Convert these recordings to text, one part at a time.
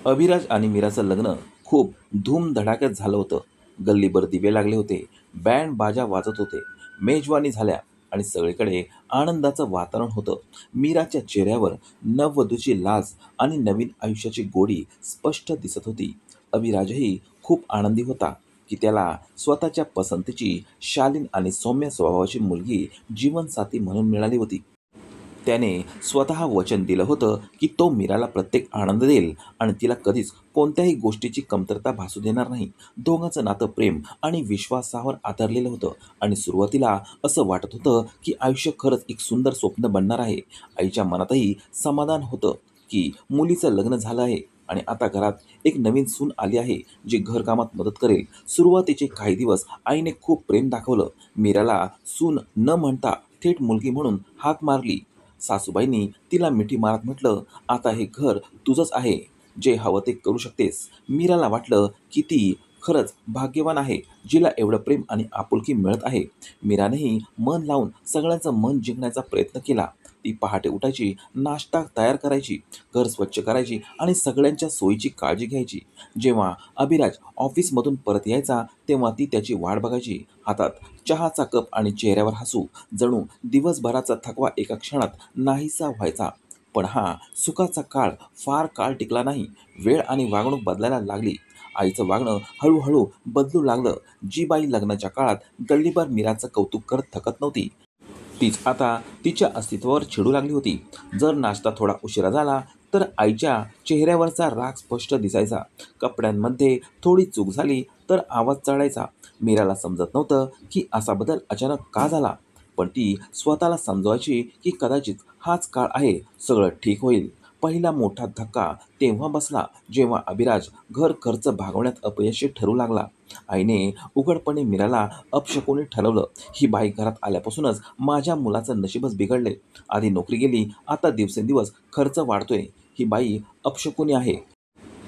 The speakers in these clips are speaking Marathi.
अभिराज आणि मीराचं लग्न खूप धूमधडाक्यात झालं होतं. गल्लीभर दिवे लागले होते, बँड बाजा वाजत होते, मेजवानी झाल्या आणि सगळीकडे आनंदाचं वातावरण होतं. मीराच्या चेहऱ्यावर नववधूची लाज आणि नवीन आयुष्याची गोडी स्पष्ट दिसत होती. अभिराजही खूप आनंदी होता की त्याला स्वतःच्या पसंतीची शालीन आणि सौम्य स्वभावाची मुलगी जीवनसाथी म्हणून मिळाली होती. त्याने स्वतः वचन दिलं होतं की तो मीराला प्रत्येक आनंद देईल आणि तिला कधीच कोणत्याही गोष्टीची कमतरता भासू देणार नाही. दोघांचं नातं प्रेम आणि विश्वासावर आधारलेलं होतं आणि सुरुवातीला असं वाटत होतं की आयुष्य खरंच एक सुंदर स्वप्न बनणार आहे. आईच्या मनातही समाधान होतं की मुलीचं लग्न झालं आहे आणि आता घरात एक नवीन सून आली आहे जी घरकामात मदत करेल. सुरुवातीचे काही दिवस आईने खूप प्रेम दाखवलं. मीराला सून न म्हणता थेट मुलगी म्हणून हाक मारली. सासूबाईंनी तिला मिठी मारत म्हटलं, "आता हे घर तुझंच आहे. जे हवं ते करू शकतेस." मीराला वाटलं की ती खरंच भाग्यवान आहे, जिला एवढं प्रेम आणि आपुलकी मिळत आहे. मीरानेही मन लावून सगळ्यांचं मन जिंकण्याचा प्रयत्न केला. ती पहाटे उठायची, नाश्ता तयार करायची, घर स्वच्छ करायची आणि सगळ्यांच्या सोयीची काळजी घ्यायची. जेव्हा अभिराज ऑफिसमधून परत यायचा, तेव्हा ती त्याची वाट बघायची. हातात चहाचा कप आणि चेहऱ्यावर हसू. जणू दिवसभराचा थकवा एका क्षणात नाहीसा व्हायचा. पण हा सुखाचा काळ फार काळ टिकला नाही. वेळ आणि वागणूक बदलायला लागली. आईचं वागणं हळूहळू बदलू लागलं. जी बाई लग्नाच्या काळात गल्लीभर मीराचं कौतुक करत थकत नव्हती, तीच आता तिच्या अस्तित्वावर चिडू लागली होती. जर नाश्ता थोडा उशिरा झाला तर आईच्या चेहऱ्यावरचा राग स्पष्ट दिसायचा. कपड्यांमध्ये थोडी चूक झाली तर आवाज चढायचा. मीराला समजत नव्हतं की असा बदल अचानक का झाला. पण ती स्वतःला समजवायची की कदाचित हाच काळ आहे, सगळं ठीक होईल. पहिला मोठा धक्का तेव्हा बसला जेव्हा अभिराज घर खर्च भागवण्यात अपयशी ठरू लागला. आईने उघडपणे मीराला अपशकुनी ठरवलं. "ही बाई घरात आल्यापासूनच माझ्या मुलाचं नशीबच बिघडले. आधी नोकरी गेली, आता दिवसेंदिवस खर्च वाढतोय. ही बाई अपशकुनी आहे."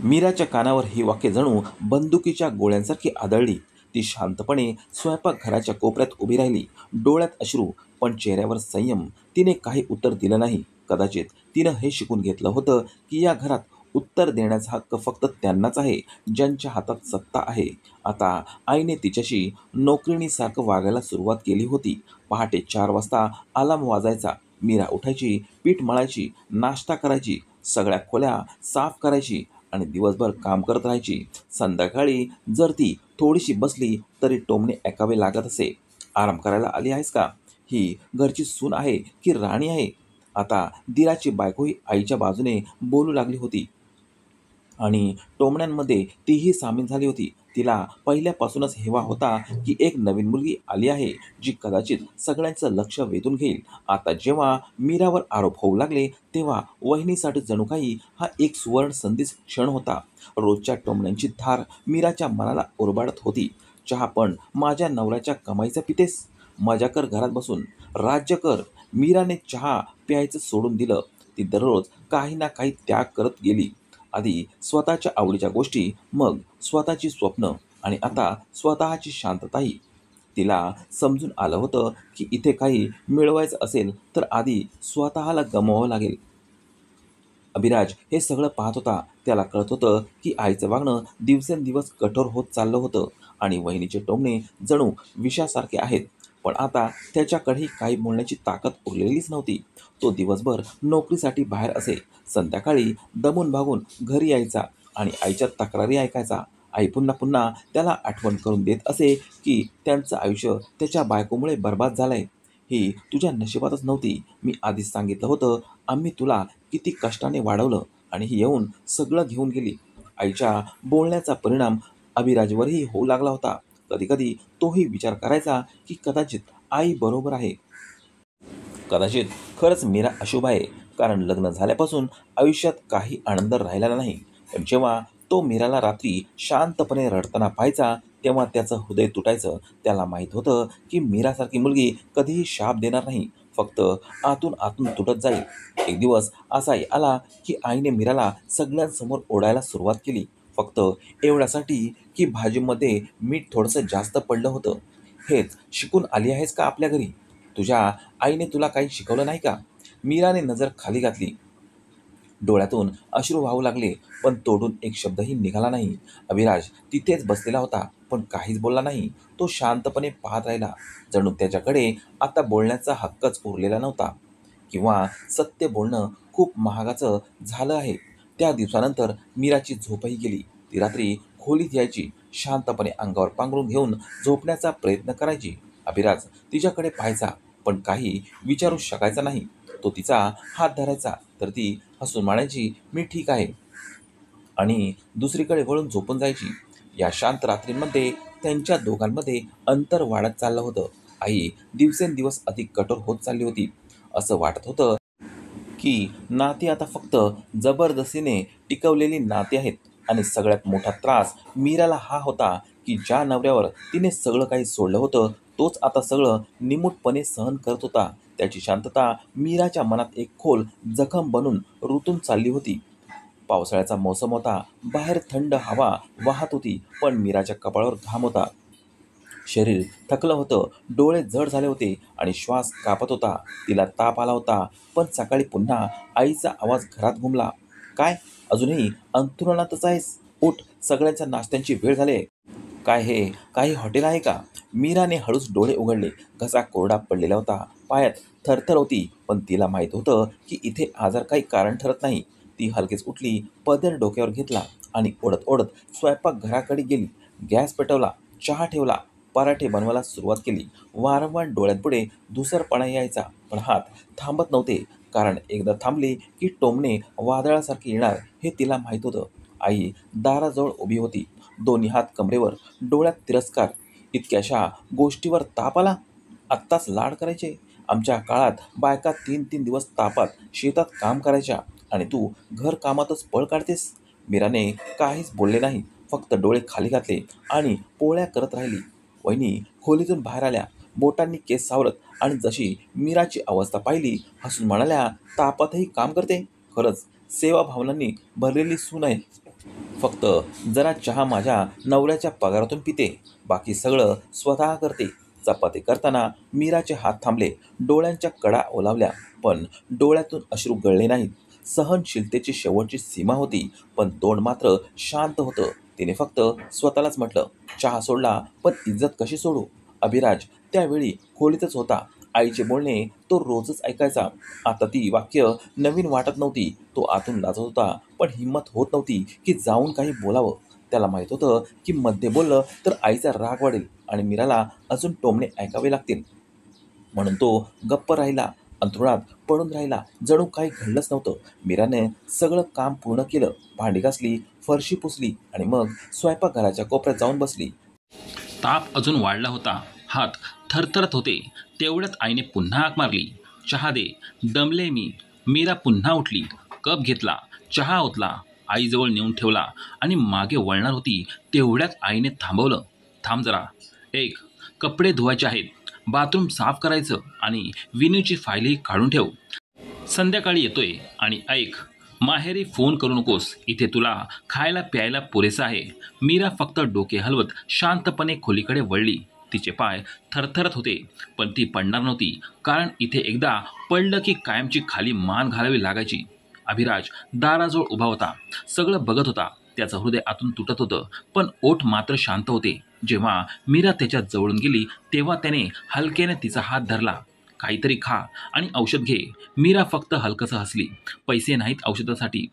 मीराच्या कानावर ही वाक्य जणू बंदुकीच्या गोळ्यांसारखी आदळली. ती शांतपणे स्वयंपाकघराच्या कोपऱ्यात उभी राहिली, डोळ्यात अश्रू, पण चेहऱ्यावर संयम. तिने काही उत्तर दिलं नाही. कदाचित तिनं हे शिकून घेतलं होतं की या घरात उत्तर देण्याचा हक्क फक्त त्यांनाच आहे, ज्यांच्या हातात सत्ता आहे. आता आईने तिच्याशी नोकरीणीसारखं वागायला सुरुवात केली होती. पहाटे 4 वाजता अलार्म वाजायचा. मीरा उठायची, पीठ मळायची, नाश्ता करायची, सगळ्या खोल्या साफ करायची आणि दिवसभर काम करत राहायची. संध्याकाळी जर ती थोडीशी बसली तरी टोमणे ऐकावे लागत असे. "आराम करायला आली आहेस का? ही घरची सून आहे की राणी आहे?" आता दिराची बायकोही आईच्या बाजूने बोलू लागली होती आणि टोमण्यांमध्ये तीही सामील झाली होती. तिला पहिल्यापासूनच हेवा होता की एक नवीन मुलगी आली आहे, जी कदाचित सगळ्यांचं लक्ष वेधून घेईल. आता जेव्हा मीरावर आरोप होऊ लागले, तेव्हा वहिनीसाठी जणू काही हा एक सुवर्ण संधीच क्षण होता. रोजच्या टोमण्यांची धार मीराच्या मनाला ओरबाडत होती. "चहा पण माझ्या नवऱ्याच्या कमाईचा पितेस? मजा कर घरात बसून, राज्य कर." मीराने चहा प्यायचं सोडून दिलं. ती दररोज काही ना काही त्याग करत गेली. आधी स्वतःच्या आवडीच्या गोष्टी, मग स्वतःची स्वप्न आणि आता स्वतःची शांतताही. तिला समजून आलं होतं की इथे काही मिळवायचं असेल तर आधी स्वतःला गमवावं लागेल. अभिराज हे सगळं पाहत होता. त्याला कळत होतं की आईचं वागणं दिवसेंदिवस कठोर होत चाललं होतं आणि वहिनीचे टोमणे जणू विषासारखे आहेत. पण आता त्याच्याकडेही काही बोलण्याची ताकद उरलेलीच नव्हती. तो दिवसभर नोकरीसाठी बाहेर असे. संध्याकाळी दमून भागून घरी यायचा आणि आईच्या तक्रारी ऐकायचा. आई पुन्हा पुन्हा त्याला आठवण करून देत असे की त्यांचं आयुष्य त्याच्या बायकोमुळे बर्बाद झालंय. "ही तुझ्या नशिबातच नव्हती. मी आधीच सांगितलं होतं. आम्ही तुला किती कष्टाने वाढवलं आणि ही येऊन सगळं घेऊन गेली." आईच्या बोलण्याचा परिणाम अभिराजवरही होऊ लागला होता. कधी-कधी तोही विचार करायचा की कदाचित आई बरोबर आहे. कदाचित खरंच मीरा अशुभ आहे, कारण लग्न झाल्यापासून आयुष्यात काही आनंद राहिलेला नाही. पण जेव्हा तो मीराला रात्री शांतपणे रडताना पाहायचा, तेव्हा त्याचं हृदय तुटायचं. त्याला माहीत होतं की मीरासारखी मुलगी कधीही शाप देणार नाही, फक्त आतून आतून तुटत जाईल. एक दिवस असाही आला की आईने मीराला सगळ्यांसमोर ओरडायला सुरुवात केली, फक्त एवढ्यासाठी की भाजीमध्ये मीठ थोडंसं जास्त पडलं होतं. "हेच शिकून आली आहेस का आपल्या घरी? तुझ्या आईने तुला काही शिकवलं नाही का?" मीराने नजर खाली घातली. डोळ्यातून अश्रू वाहू लागले, पण तोडून एक शब्दही निघाला नाही. अभिराज तिथेच बसलेला होता, पण काहीच बोलला नाही. तो शांतपणे पाहत राहिला, जणू त्याच्याकडे आता बोलण्याचा हक्कच उरलेला नव्हता, किंवा सत्य बोलणं खूप महागाचं झालं आहे. त्या दिवसानंतर मीराची झोपही गेली. ती रात्री खोलीत यायची, शांतपणे अंगावर पांघरून घेऊन झोपण्याचा प्रयत्न करायची. अभिराज तिच्याकडे पाहायचा, पण काही विचारू शकायचा नाही. तो तिचा हात धरायचा, तर ती हसून म्हणायची, "मी ठीक आहे," आणि दुसरीकडे वळून झोपून जायची. या शांत रात्रींमध्ये त्यांच्या दोघांमध्ये अंतर वाढत चाललं होतं. आई दिवसेंदिवस अधिक कठोर होत चालली होती. असं वाटत होतं की नाती आता फक्त जबरदस्तीने टिकवलेली नाती आहेत. आणि सगळ्यात मोठा त्रास मीराला हा होता की ज्या नवऱ्यावर तिने सगळं काही सोडलं होतं, तोच आता सगळं निमूटपणे सहन करत होता. त्याची शांतता मीराच्या मनात एक खोल जखम बनून रुतून चालली होती. पावसाळ्याचा मोसम होता. बाहेर थंड हवा वाहत होती, पण मीराच्या कपाळावर घाम होता. शरीर थकलं होतं, डोळे जड झाले होते आणि श्वास कापत होता. तिला ताप आला होता, पण सकाळी पुन्हा आईचा आवाज घरात घुमला. "काय, अजूनही अंथरुणातच आहेस? उठ, सगळ्यांच्या नाश्त्यांची वेळ झाली आहे." "काय हे, काही हॉटेल आहे का?" मीराने हळूच डोळे उघडले. घसा कोरडा पडलेला होता, पायात थरथर होती, पण तिला माहीत होतं की इथे आजार काही कारण ठरत नाही. ती हलकेच उठली, पदर डोक्यावर घेतला आणि ओढत ओढत स्वयंपाकघराकडे गेली. गॅस पेटवला, चहा ठेवला, पराठे बनवायला सुरुवात केली. वारंवार डोळ्यांपुढे धुसरपणा यायचा, पण हात थांबत नव्हते, कारण एकदा थांबले की टोमणे वादळासारखे येणार हे तिला माहीत होतं. आई दाराजवळ उभी होती, दोन्ही हात कमरेवर, डोळ्यात तिरस्कार. "इतक्याशा गोष्टीवर ताप आला? आत्ताच लाड करायचे? आमच्या काळात बायका 3-3 दिवस तापात शेतात काम करायच्या, आणि तू घरकामातच पळ काढतेस." मीराने काहीच बोलले नाही, फक्त डोळे खाली घातले आणि पोळ्या करत राहिली. वहिनी खोलीतून बाहेर आल्या, बोटांनी केस सावरत, आणि जशी मीराची अवस्था पाहिली, हसून म्हणाल्या, "तापातही काम करते? खरंच सेवाभावनांनी भरलेली सून आहे. फक्त जरा चहा माझ्या नवऱ्याच्या पगारातून पिते, बाकी सगळं स्वतः करते." चपाती करताना मीराचे हात थांबले, डोळ्यांच्या कडा ओलावल्या, पण डोळ्यातून अश्रू गळले नाहीत. सहनशीलतेची शेवटची सीमा होती, पण तोंड मात्र शांत होतं. तिने फक्त स्वतःलाच म्हटलं, "चहा सोडला, पण इज्जत कशी सोडू?" अभिराज त्यावेळी खोलीतच होता. आईचे बोलणे तो रोजच ऐकायचा. आता ती वाक्य नवीन वाटत नव्हती. तो आतून लाजत होता, पण हिंमत होत नव्हती की जाऊन काही बोलावं. त्याला माहीत होतं की मध्ये बोललं तर आईचा राग वाढेल आणि मीराला अजून टोमणे ऐकावे लागतील. म्हणून तो गप्प राहिला, अंथरुणात पडून राहिला, जणू काही घडलंच नव्हतं. मीराने सगळं काम पूर्ण केलं. भांडी घासली, फरशी पुसली आणि मग स्वयंपाकघराच्या कोपऱ्यात जाऊन बसली. ताप अजून वाढला होता, हात थरथरत होते. तेवढ्यात आईने पुन्हा हाक मारली, "चहा दे, दमले मी." मीरा पुन्हा उठली, कप घेतला, चहा ओतला, आईजवळ नेऊन ठेवला आणि मागे वळणार होती, तेवढ्यात आईने थांबवलं. "थांब जरा, एक, कपडे धुवायचे आहेत, बाथरूम साफ करायचं, आणि विनूची फाईलही काढून ठेव. संध्याकाळी येतोय. आणि ऐक, माहेरी फोन करू नकोस, इथे तुला खायला प्यायला पुरेसं आहे." मीरा फक्त डोके हलवत शांतपणे खोलीकडे वळली. तिचे पाय थरथरत होते, पण ती पडणार नव्हती, कारण इथे एकदा पडलं की कायमची खाली मान घालावी लागायची. अभिराज दाराजवळ उभा होता, सगळं बघत होता. त्याचं हृदय आतून तुटत होतं, पण ओठ मात्र शांत होते. जेव्हा मीरा त्याच्या जवळून गेली, तेव्हा त्याने हलक्याने तिचा हात धरला. "काहीतरी खा आणि औषध घे." मीरा फक्त हलकसं हसली. "पैसे नाहीत औषधासाठी."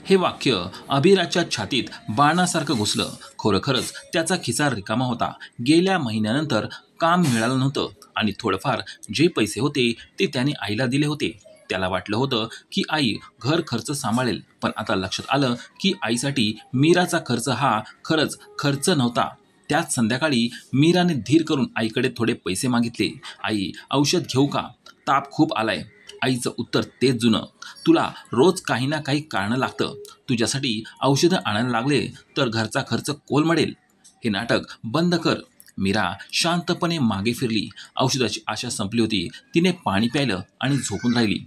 हे वाक्य अभिराजच्या छातीत बाणासारखं घुसलं. खरोखरच त्याचा खिसा रिकामा होता. गेल्या महिन्यानंतर काम मिळालं नव्हतं, आणि थोडंफार जे पैसे होते ते त्याने आईला दिले होते. त्याला वाटलं होतं की आई घर खर्च सांभाळेल, पण आता लक्षात आलं की आईसाठी मीराचा खर्च हा खरंच खर्च नव्हता. त्याच संध्याकाळी मीराने धीर करून आईकडे थोडे पैसे मागितले. "आई, औषध घेऊ का? ताप खूप आलाय." आईचं उत्तर तेच जुनं, "तुला रोज काही ना काही कारणं लागतं. तुझ्यासाठी औषधं आणायला लागले तर घरचा खर्च कोलमडेल. हे नाटक बंद कर." मीरा शांतपणे मागे फिरली. औषधाची आशा संपली होती. तिने पाणी प्यायलं आणि झोपून राहिली.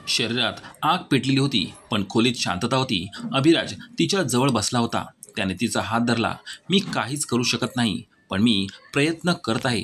शरीरात आग पेटलेली होती, पण खोलीत शांतता होती. अभिराज तिच्या जवळ बसला होता. त्याने तिचा हात धरला. "मी काहीच करू शकत नाही, पण मी प्रयत्न करत आहे.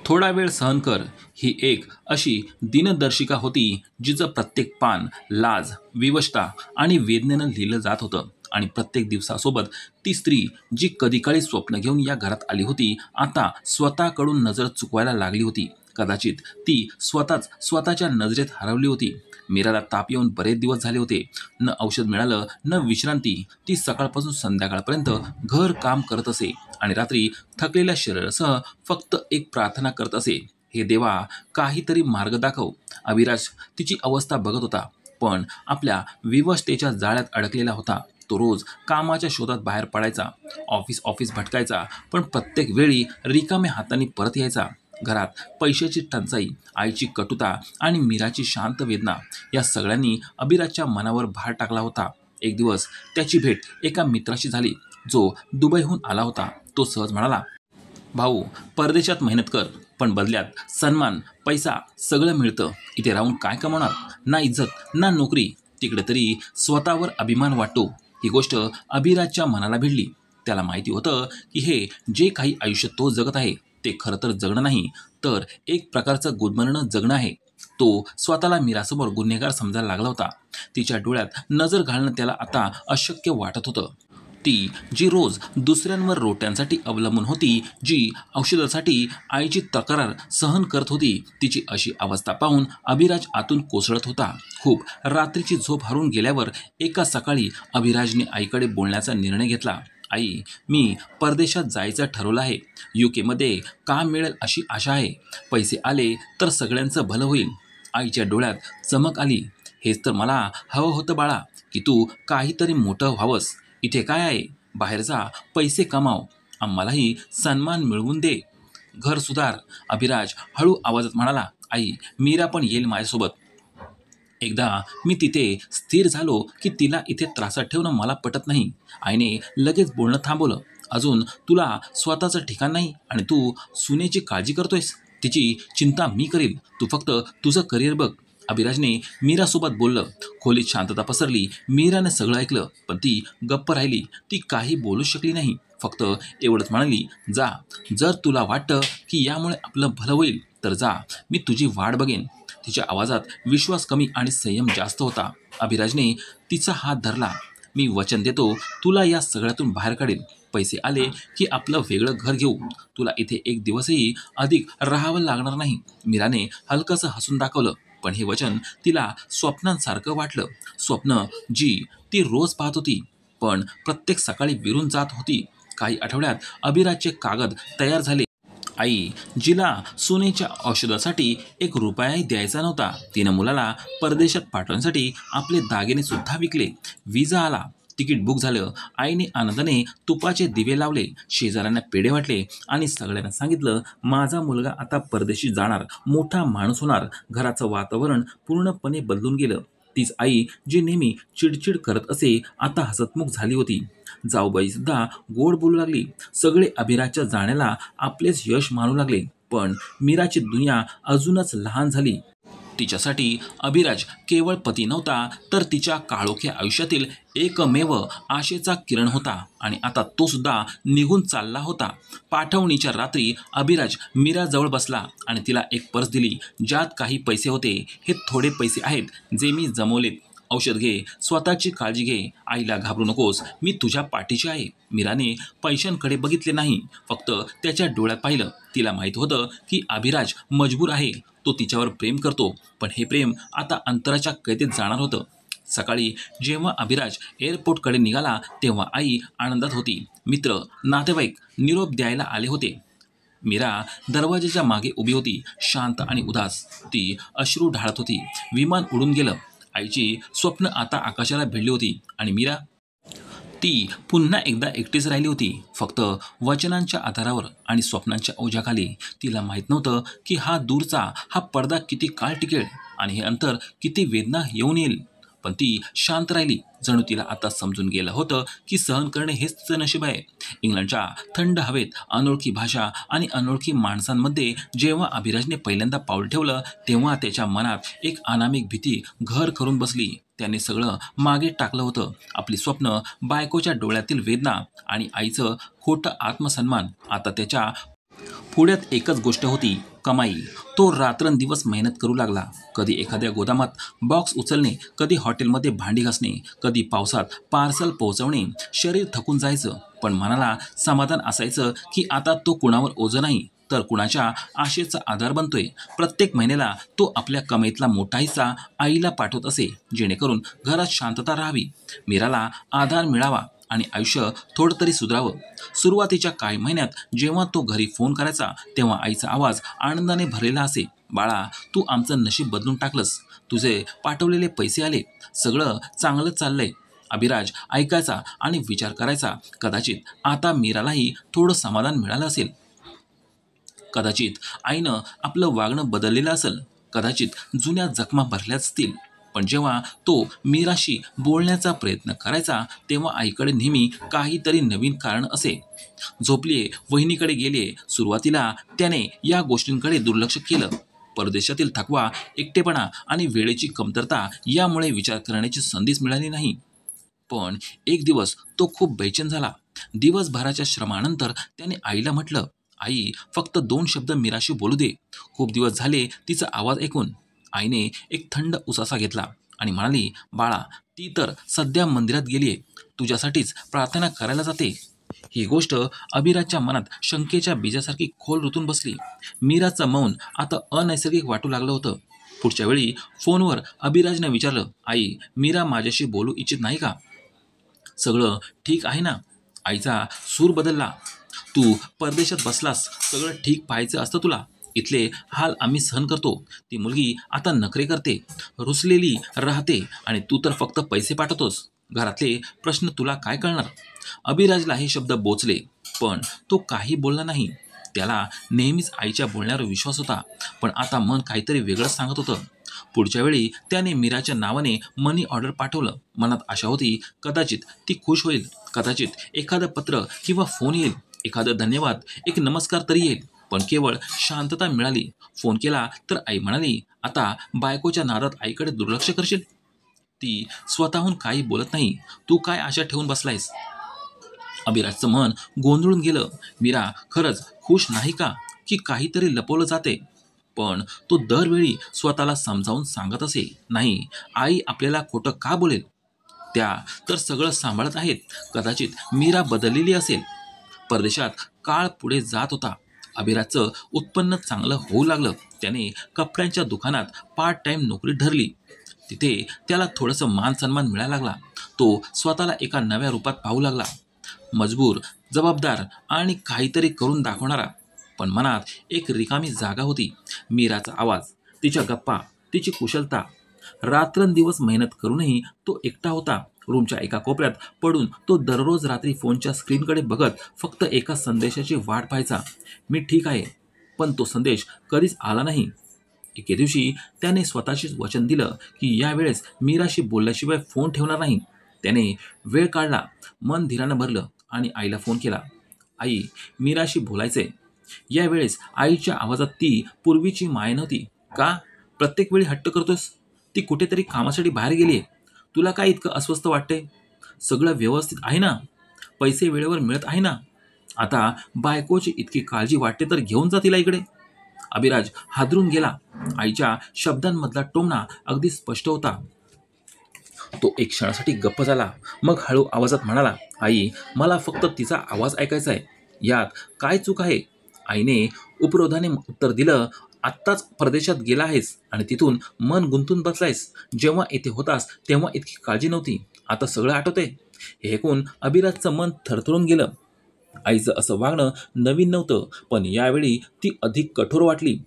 थोडा वेळ सहन कर ही एक अशी दिनदर्शिका होती जिचं प्रत्येक पान लाज, विवशता आणि वेदनेनं लिहिलं जात होतं. आणि प्रत्येक दिवसासोबत ती स्त्री जी कधीकाळी स्वप्न घेऊन या घरात आली होती, आता स्वतःकडून नजर चुकवायला लागली होती. कदाचित ती स्वतःच्या नजरेत हरवली होती. मीराला ताप येऊन बरेच दिवस झाले होते. न औषध मिळालं, न विश्रांती. ती सकाळपासून संध्याकाळपर्यंत घर काम करत असे आणि रात्री थकलेल्या शरीरासह फक्त एक प्रार्थना करत असे, हे देवा, काहीतरी मार्ग दाखव. अभिराज तिची अवस्था बघत होता, पण आपल्या विवशतेच्या जाळ्यात अडकलेला होता. तो रोज कामाच्या शोधात बाहेर पडायचा, ऑफिस भटकायचा, पण प्रत्येक वेळी रिकाम्या हातांनी परत यायचा. घरात पैशाची टंचाई, आईची कटुता आणि मीराची शांत वेदना या सगळ्यांनी अभिराजच्या मनावर भार टाकला होता. एक दिवस त्याची भेट एका मित्राशी झाली, जो दुबईहून आला होता. तो सहज म्हणाला, भाऊ, परदेशात मेहनत कर, पण बदल्यात सन्मान, पैसा सगळं मिळतं. इथे राहून काय कमावणार? ना इज्जत, ना नोकरी. तिकडे तरी स्वतःवर अभिमान वाटतो. ही गोष्ट अभिराजच्या मनाला भिडली. त्याला माहिती होतं की हे जे काही आयुष्य तो जगत आहे ते खरं तर जगणं नाही, तर एक प्रकारचं गुदमरणं जगणं आहे. तो स्वतःला मीरासमोर गुन्हेगार समजायला लागला होता. तिच्या डोळ्यात नजर घालणं त्याला आता अशक्य वाटत होतं. ती जी रोज दुसऱ्यांवर रोट्यांसाठी अवलंबून होती, जी औषधासाठी आईची तक्रार सहन करत होती, तिची अशी अवस्था पाहून अभिराज आतून कोसळत होता. खूप रात्रीची झोप हरून गेल्यावर एका सकाळी अभिराजने आईकडे बोलण्याचा निर्णय घेतला. आई, मी परदेशात जायचं ठरवलं आहे. UK मध्ये काम मिळेल अशी आशा आहे. पैसे आले तर सगळ्यांचं भलं होईल. आईच्या डोळ्यात चमक आली. हेच तर मला हवं होतं बाळा, की तू काहीतरी मोठं व्हावंस. इथे काय आहे? बाहेर जा, पैसे कमाव, आम्हालाही सन्मान मिळवून दे, घर सुधार. अभिराज हळू आवाजात म्हणाला, आई, मीरा पण येईल माझ्यासोबत. एकदा मी तिथे स्थिर झालो की तिला इथे त्रासात ठेवणं मला पटत नाही. आईने लगेच बोलणं थांबवलं. अजून तुला स्वतःचं ठिकाण नाही आणि तू सुनेची काळजी करतोयस. तिची चिंता मी करील, तू फक्त तुझं करिअर बघ. अभिराजने मीरासोबत बोललं. खोलीत शांतता पसरली. मीराने सगळं ऐकलं, पण ती गप्प राहिली. ती काही बोलू शकली नाही. फक्त एवढंच म्हणाली, जा, जर तुला वाटतं की यामुळे आपलं भलं होईल तर जा, मी तुझी वाट बघेन. तिच्या आवाजात विश्वास कमी आणि संयम जास्त होता. अभिराजने तिचा हात धरला. मी वचन देतो, तुला या सगळ्यातून बाहेर काढेल. पैसे आले की आपलं वेगळं घर घेऊ. तुला इथे एक दिवसही अधिक राहावं लागणार नाही. मीराने हलकंसं हसून दाखवलं, पण हे वचन तिला स्वप्नांसारखं वाटलं. स्वप्न जी ती रोज पाहत होती, पण प्रत्येक सकाळी विरून जात होती. काही आठवड्यात अभिराजचे कागद तयार झाले. आई, जिला सुनेच्या औषधासाठी ₹1 द्यायचा नव्हता, तिनं मुलाला परदेशात पाठवण्यासाठी आपले दागिने सुद्धा विकले. विजा आला, तिकीट बुक झालं. आईने आनंदाने तुपाचे दिवे लावले, शेजाऱ्यांना पेढे वाटले आणि सगळ्यांना सांगितलं, माझा मुलगा आता परदेशी जाणार, मोठा माणूस होणार. घराचं वातावरण पूर्णपणे बदलून गेलं. तीच आई जी नेहमी चिडचिड करत असे, आता हसतमुख झाली होती. जाऊबाई सुद्धा गोड बोलू लागली. सगळे अभिराजच्या जाण्याला आपलेच यश मानू लागले. पण मीराची दुनिया अजूनच लहान झाली. तिच्यासाठी अभिराज केवळ पती नव्हता, तर तिच्या काळोख्या आयुष्यातील एकमेव आशेचा किरण होता. आणि आता तो सुद्धा निघून चालला होता. पाठवणीच्या रात्री अभिराज मीराजवळ बसला आणि तिला एक पर्स दिली, ज्यात काही पैसे होते. हे थोडे पैसे आहेत जे मी जमवलेत. औषध घे, स्वतःची काळजी घे. आईला घाबरू नकोस, मी तुझ्या पाठीशी आहे. मीराने पैशांकडे बघितले नाही, फक्त त्याच्या डोळ्यात पाहिलं. तिला माहीत होतं की अभिराज मजबूर आहे. तो तिच्यावर प्रेम करतो, पण हे प्रेम आता अंतराच्या कैदेत जाणार होतं. सकाळी जेव्हा अभिराज एअरपोर्टकडे निघाला, तेव्हा आई आनंदात होती. मित्र, नातेवाईक निरोप द्यायला आले होते. मीरा दरवाजाच्या मागे उभी होती, शांत आणि उदास. ती अश्रू ढाळत होती. विमान उडून गेलं. आईची स्वप्न आता आकाशाला भिडली होती आणि मीरा, ती पुन्हा एकदा एकटीच राहिली होती, फक्त वचनांच्या आधारावर आणि स्वप्नांच्या ओझ्याखाली. तिला माहीत नव्हतं की हा दूरचा हा पडदा किती काळ टिकेल आणि हे अंतर किती वेदना येऊन येईल. पण ती शांत राहिली. जणू तिला आता समजून गेलं होतं की सहन करणे हेच तिचं नशीब आहे. इंग्लंडच्या थंड हवेत, अनोळखी भाषा आणि अनोळखी माणसांमध्ये जेव्हा अभिराजने पहिल्यांदा पाऊल ठेवलं, तेव्हा त्याच्या मनात एक अनामिक भीती घर करून बसली. त्याने सगळं मागे टाकलं होतं. आपली स्वप्न, बायकोच्या डोळ्यातील वेदना आणि आईचं खोटं आत्मसन्मान. आता त्याच्या पुढ्यात एकच गोष्ट होती, कमाई. तो रात्रंदिवस मेहनत करू लागला. कधी एखाद्या गोदामात बॉक्स उचलणे, कधी हॉटेलमध्ये भांडी घासणे, कधी पावसात पार्सल पोहोचवणे. शरीर थकून जायचं, पण मनाला समाधान असायचं की आता तो कुणावर ओझं नाही, तर कुणाच्या आशेचा आधार बनतोय. प्रत्येक महिन्याला तो आपल्या कमाईतला मोठा हिस्सा आईला पाठवत असे, जेणेकरून घरात शांतता राहावी, मीराला आधार मिळावा आणि आयुष्य थोडं तरी सुधारावं. सुरुवातीच्या काही महिन्यात जेव्हा तो घरी फोन करायचा, तेव्हा आईचा आवाज आनंदाने भरलेला असे. "बाळा, तू आमचं नशीब बदलून टाकलंस. तुझे पाठवलेले पैसे आले. सगळं चांगलं चाललंय." अभिराज ऐकायचा आणि विचार करायचा, कदाचित आता मीरालाही थोडं समाधान मिळालं असेल. कदाचित आईनं आपलं वागणं बदललेलं असेल. कदाचित जुन्या जखमा भरल्या असतील. पण जेव्हा तो मीराशी बोलण्याचा प्रयत्न करायचा, तेव्हा आईकडे नेहमी काहीतरी नवीन कारण असे. झोपलीये, वहिनीकडे गेलीये. सुरुवातीला त्याने या गोष्टींकडे दुर्लक्ष केलं. परदेशातील थकवा, एकटेपणा आणि वेळेची कमतरता यामुळे विचार करण्याची संधीच मिळाली नाही. पण एक दिवस तो खूप बेचैन झाला. दिवसभराच्या श्रमानंतर त्याने आईला म्हटलं, "आई, फक्त 2 शब्द मीराशी बोलू दे." खूप दिवस झाले तिचा आवाज ऐकून. आईने एक थंड उसासा घेतला आणि म्हणाली, "बाळा, ती तर सध्या मंदिरात गेलीये. तुझ्यासाठीच प्रार्थना करायला जाते." ही गोष्ट अभिराजच्या मनात शंकेच्या बीजासारखी खोल रुतून बसली. मीराचं मौन आता अनैसर्गिक वाटू लागलं होतं. पुढच्या वेळी फोनवर अभिराजने विचारलं, "आई, मीरा माझ्याशी बोलू इच्छित नाही का? सगळं ठीक आहे ना?" आईचा सूर बदलला. "तू परदेशात बसलास, सगळं ठीक पाहायचं असतं तुला. इथले हाल आम्ही सहन करतो. ती मुलगी आता नखरे करते, रुसलेली राहते आणि तू तर फक्त पैसे पाठवतोस. घरातले प्रश्न तुला काय कळणार?" अभिराजला हे शब्द बोचले, पण तो काही बोलला नाही. त्याला नेहमीच आईच्या बोलण्यावर विश्वास होता, पण आता मन काहीतरी वेगळंच सांगत होतं. पुढच्या वेळी त्याने मीराच्या नावाने मनी ऑर्डर पाठवलं. मनात आशा होती, कदाचित ती खुश होईल. कदाचित एखादं पत्र किंवा फोन येईल. एखादं धन्यवाद, एक नमस्कार तरी येईल. पण केवळ शांतता मिळाली. फोन केला तर आई म्हणाली, "आता बायकोच्या नादात आईकडे दुर्लक्ष करशील? ती स्वतःहून काही बोलत नाही. तू काय आशा ठेवून बसलायस?" अभिराजचं मन गोंधळून गेलं. मीरा खरंच खुश नाही का, की काहीतरी लपवलं जाते? पण तो दरवेळी स्वतःला समजावून सांगत असे, "नाही, आई आपल्याला खोटं का बोलेल? त्या तर सगळं सांभाळत आहेत." कदाचित मीरा बदललेली असेल. परदेशात काळ पुढे जात होता. अभिराजचं उत्पन्न चांगलं होऊ लागलं. त्याने कपड्यांच्या दुकानात पार्ट टाइम नोकरी धरली. तिथे त्याला थोडंसं मान सन्मान मिळायला लागला. तो स्वतःला एका नव्या रूपात पाहू लागला. मजबूर, जबाबदार आणि काहीतरी करून दाखवणारा. पण मनात एक रिकामी जागा होती. मीराचा आवाज, तिच्या गप्पा, तिची कुशलता. रात्रंदिवस मेहनत करूनही तो एकटा होता. रूमच्या एका कोपऱ्यात पडून तो दररोज रात्री फोनच्या स्क्रीनकडे बघत फक्त एका संदेशाची वाट पाहायचा, "मी ठीक आहे." पण तो संदेश कधीच आला नाही. एके दिवशी त्याने स्वतःशीच वचन दिलं की यावेळेस मीराशी बोलल्याशिवाय फोन ठेवणार नाही. त्याने वेळ काढला, मन धीरानं भरलं आणि आईला फोन केला, "आई, मीराशी बोलायचंय." यावेळेस आईच्या आवाजात ती पूर्वीची माय नव्हती. "का? प्रत्येक वेळी हट्ट करतोस? ती कुठेतरी कामासाठी बाहेर गेलीये. तुला काय इतकं अस्वस्थ वाटते? सगळं व्यवस्थित आहे ना? पैसे वेळेवर मिळत आहे ना? आता बायकोची इतकी काळजी वाटते तर घेऊन जा तिला इकडे." अभिराज हादरून गेला. आईच्या शब्दांमधला टोमणा अगदी स्पष्ट होता. तो एक क्षणासाठी गप्प झाला. मग हळू आवाजात म्हणाला, "आई, मला फक्त तिचा आवाज ऐकायचा आहे. यात काय चूक आहे?" आईने उपरोधाने उत्तर दिलं, "आत्ताच परदेशात गेला आहेस आणि तिथून मन गुंतून बसलायस. जेव्हा इथे होतास तेव्हा इतकी काळजी नव्हती. आता सगळं आठवतंय." हे ऐकून अभिराजचं मन थरथरून गेलं. आईचं असं वागणं नवीन नव्हतं, पण यावेळी ती अधिक कठोर वाटली.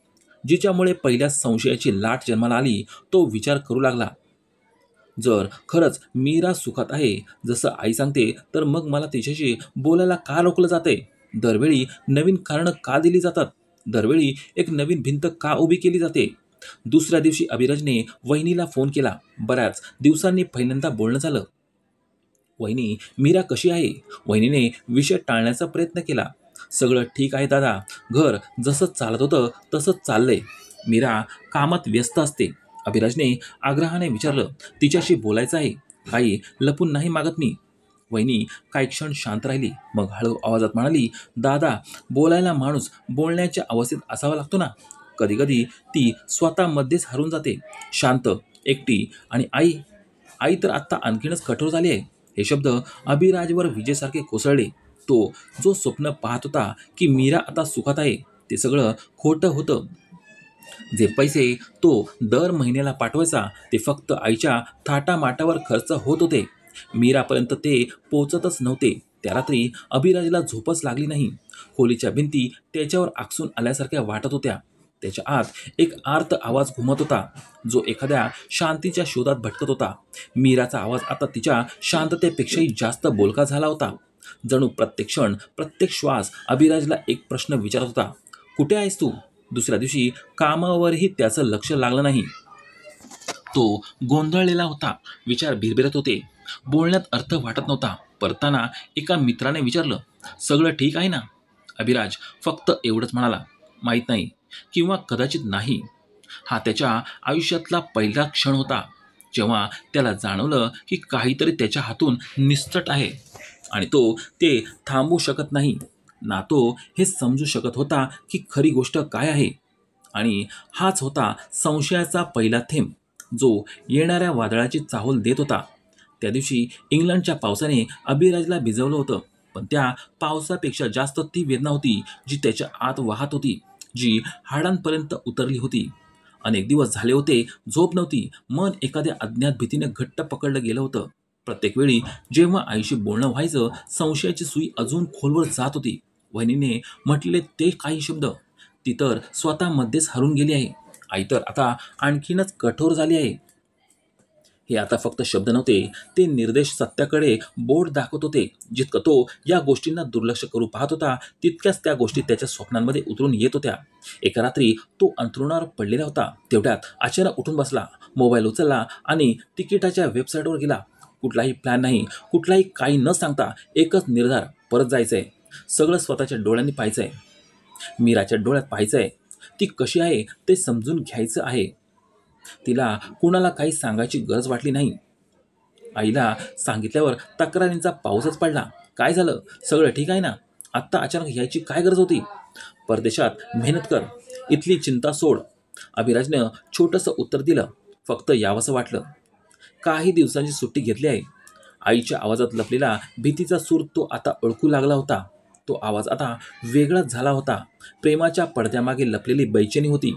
जिच्यामुळे पहिल्या संशयाची लाट जन्माला आली, तो विचार करू लागला, जर खरंच मीरा सुखात आहे जसं आई सांगते, तर मग मला तिच्याशी बोलायला का रोखलं जातंय? दरवेळी नवीन कारणं का दिली जातात? दरवेळी एक नवीन भिंत का उभी केली जाते? दुसऱ्या दिवशी अभिराजने वहिनीला फोन केला. बऱ्याच दिवसांनी पहिल्यांदा बोलणं झालं. "वहिनी, मीरा कशी आहे?" वहिनीने विषय टाळण्याचा प्रयत्न केला. "सगळं ठीक आहे दादा. घर जसं चालत होतं तसंच चाललंय. मीरा कामात व्यस्त असते." अभिराजने आग्रहाने विचारलं, "तिच्याशी बोलायचं आहे. काही लपून नाही मागत मी." वहिनी काही क्षण शांत राहिली. मग हळू आवाजात म्हणाली, "दादा, बोलायला माणूस बोलण्याच्या अवस्थेत असावा लागतो ना. कधीकधी ती स्वतःमध्येच हरून जाते, शांत, एकटी. आणि आई आई तर आत्ता आणखीनच कठोर झाली आहे. हे शब्द अभिराजवर विजेसारखे कोसळले. तो जो स्वप्न पाहत होता की मीरा आता सुखात आहे, ते सगळं खोटं होतं. जे पैसे तो दर महिन्याला पाठवायचा ते फक्त आईच्या थाटामाटावर खर्च होत होते. मीरापर्यंत ते पोचतच नव्हते. त्या रात्री अभिराजला झोपच लागली नाही. खोलीच्या भिंती त्याच्यावर आकसून आल्यासारख्या वाटत होत्या. त्याच्या आत एक आर्त आवाज घुमत होता, जो एखाद्या शांतीच्या शोधात भटकत होता. मीराचा आवाज आता तिच्या शांततेपेक्षाही जास्त बोलका झाला होता. जणू प्रत्येक क्षण, प्रत्येक श्वास अभिराजला एक प्रश्न विचारत होता. कुठे आहेस तू? दुसऱ्या दिवशी कामावरही त्याचं लक्ष लागलं नाही. तो गोंधळलेला होता. विचार भिरभिरत होते. बोलण्यात अर्थ वाटत नव्हता. परताना एका मित्राने विचारलं, सगळं ठीक आहे ना? अभिराज फक्त एवढंच म्हणाला, माहीत नाही, किंवा कदाचित नाही. हा त्याच्या आयुष्यातला पहिला क्षण होता जेव्हा त्याला जाणवलं की काहीतरी त्याच्या हातून निसटत आहे आणि तो ते थांबवू शकत नाही. ना तो हे समजू शकत होता की खरी गोष्ट काय आहे. आणि हाच होता संशयाचा पहिला थेंब, जो येणाऱ्या वादळाची चाहूल देत होता. त्या दिवशी इंग्लंडच्या पावसाने अभिराजला भिजवलं होतं, पण त्या पावसापेक्षा जास्त ती वेदना होती जी त्याच्या आत वाहत होती, जी हाडांपर्यंत उतरली होती. अनेक दिवस झाले होते, झोप नव्हती. मन एखाद्या अज्ञात भीतीने घट्ट पकडलं गेलं होतं. प्रत्येक वेळी जेव्हा आईशी बोलणं व्हायचं, संशयाची सुई अजून खोलवर जात होती. वहिनीने म्हटलेले ते काही शब्द, ती तर स्वतःमध्येच हरून गेली आहे. आई तर आता आणखीनच कठोर झाली आहे. हे आता फक्त शब्द नव्हते, ते निर्देश सत्याकडे बोट दाखवत होते. जितकं तो या गोष्टींना दुर्लक्ष करू पाहत होता, तितक्याच त्या गोष्टी त्याच्या स्वप्नांमध्ये उतरून येत होत्या. एका रात्री तो अंथरुणावर पडलेला होता. तेवढ्यात अचानक उठून बसला, मोबाईल उचलला आणि तिकिटाच्या वेबसाईटवर गेला. कुठलाही प्लॅन नाही, कुठलाही काही न सांगता एकच निर्धार, परत जायचंय. सगळं स्वतःच्या डोळ्यांनी पाहायचंय. मीराच्या डोळ्यात पाहायचंय. ती कशी आहे ते समजून घ्यायचं आहे. तिला कुणाला काही सांगायची गरज वाटली नाही. आईला सांगितल्यावर तक्रारींचा पाऊसच पडला. काय झालं? सगळं ठीक आहे ना? आत्ता अचानक यायची काय गरज होती? परदेशात मेहनत कर, इथली चिंता सोड. अभिराजनं छोटंसं उत्तर दिलं. फक्त यावंसं वाटलं. काही दिवसांची सुट्टी घेतली आहे. आईच्या आवाजात लपलेला भीतीचा सूर तो आता ओळखू लागला होता. तो आवाज आता वेगळाच झाला होता. प्रेमाच्या पडद्यामागे लपलेली बेचैनी होती.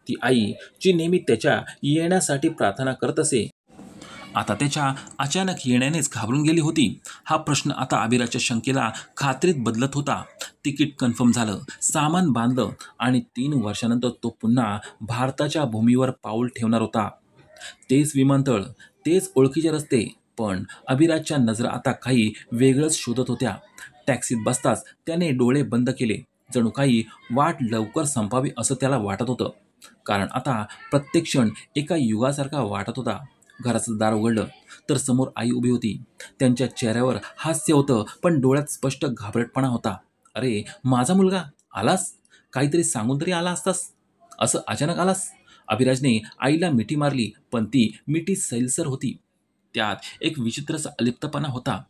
ती आई जी नेहमी त्याच्या येण्यासाठी प्रार्थना करत असे, आता त्याच्या अचानक येण्यानेच घाबरून गेली होती. हा प्रश्न आता अभिराजच्या शंकेला खात्रीत बदलत होता. तिकीट कन्फर्म झालं, सामान बांधलं आणि 3 वर्षानंतर तो पुन्हा भारताच्या भूमीवर पाऊल ठेवणार होता. तेच विमानतळ, तेच ओळखीचे रस्ते, पण अभिराजच्या नजरा आता काही वेगळंच शोधत होत्या. टॅक्सीत बसताच त्याने डोळे बंद केले. जणू काही वाट लवकर संपावी असं त्याला वाटत होतं. कारण आता प्रत्येक क्षण एका युगासारखा वाटत होता. घराचं दार उघडलं तर समोर आई उभी होती. त्यांच्या चेहऱ्यावर हास्य होतं, पण डोळ्यात स्पष्ट घाबरटपणा होता. अरे माझा मुलगा, आलास? काहीतरी सांगून तरी आला असतास. असं अचानक आलास? अभिराजने आईला मिठी मारली, पण ती मिठी सैलसर होती. त्यात एक विचित्रसा अलिप्तपणा होता,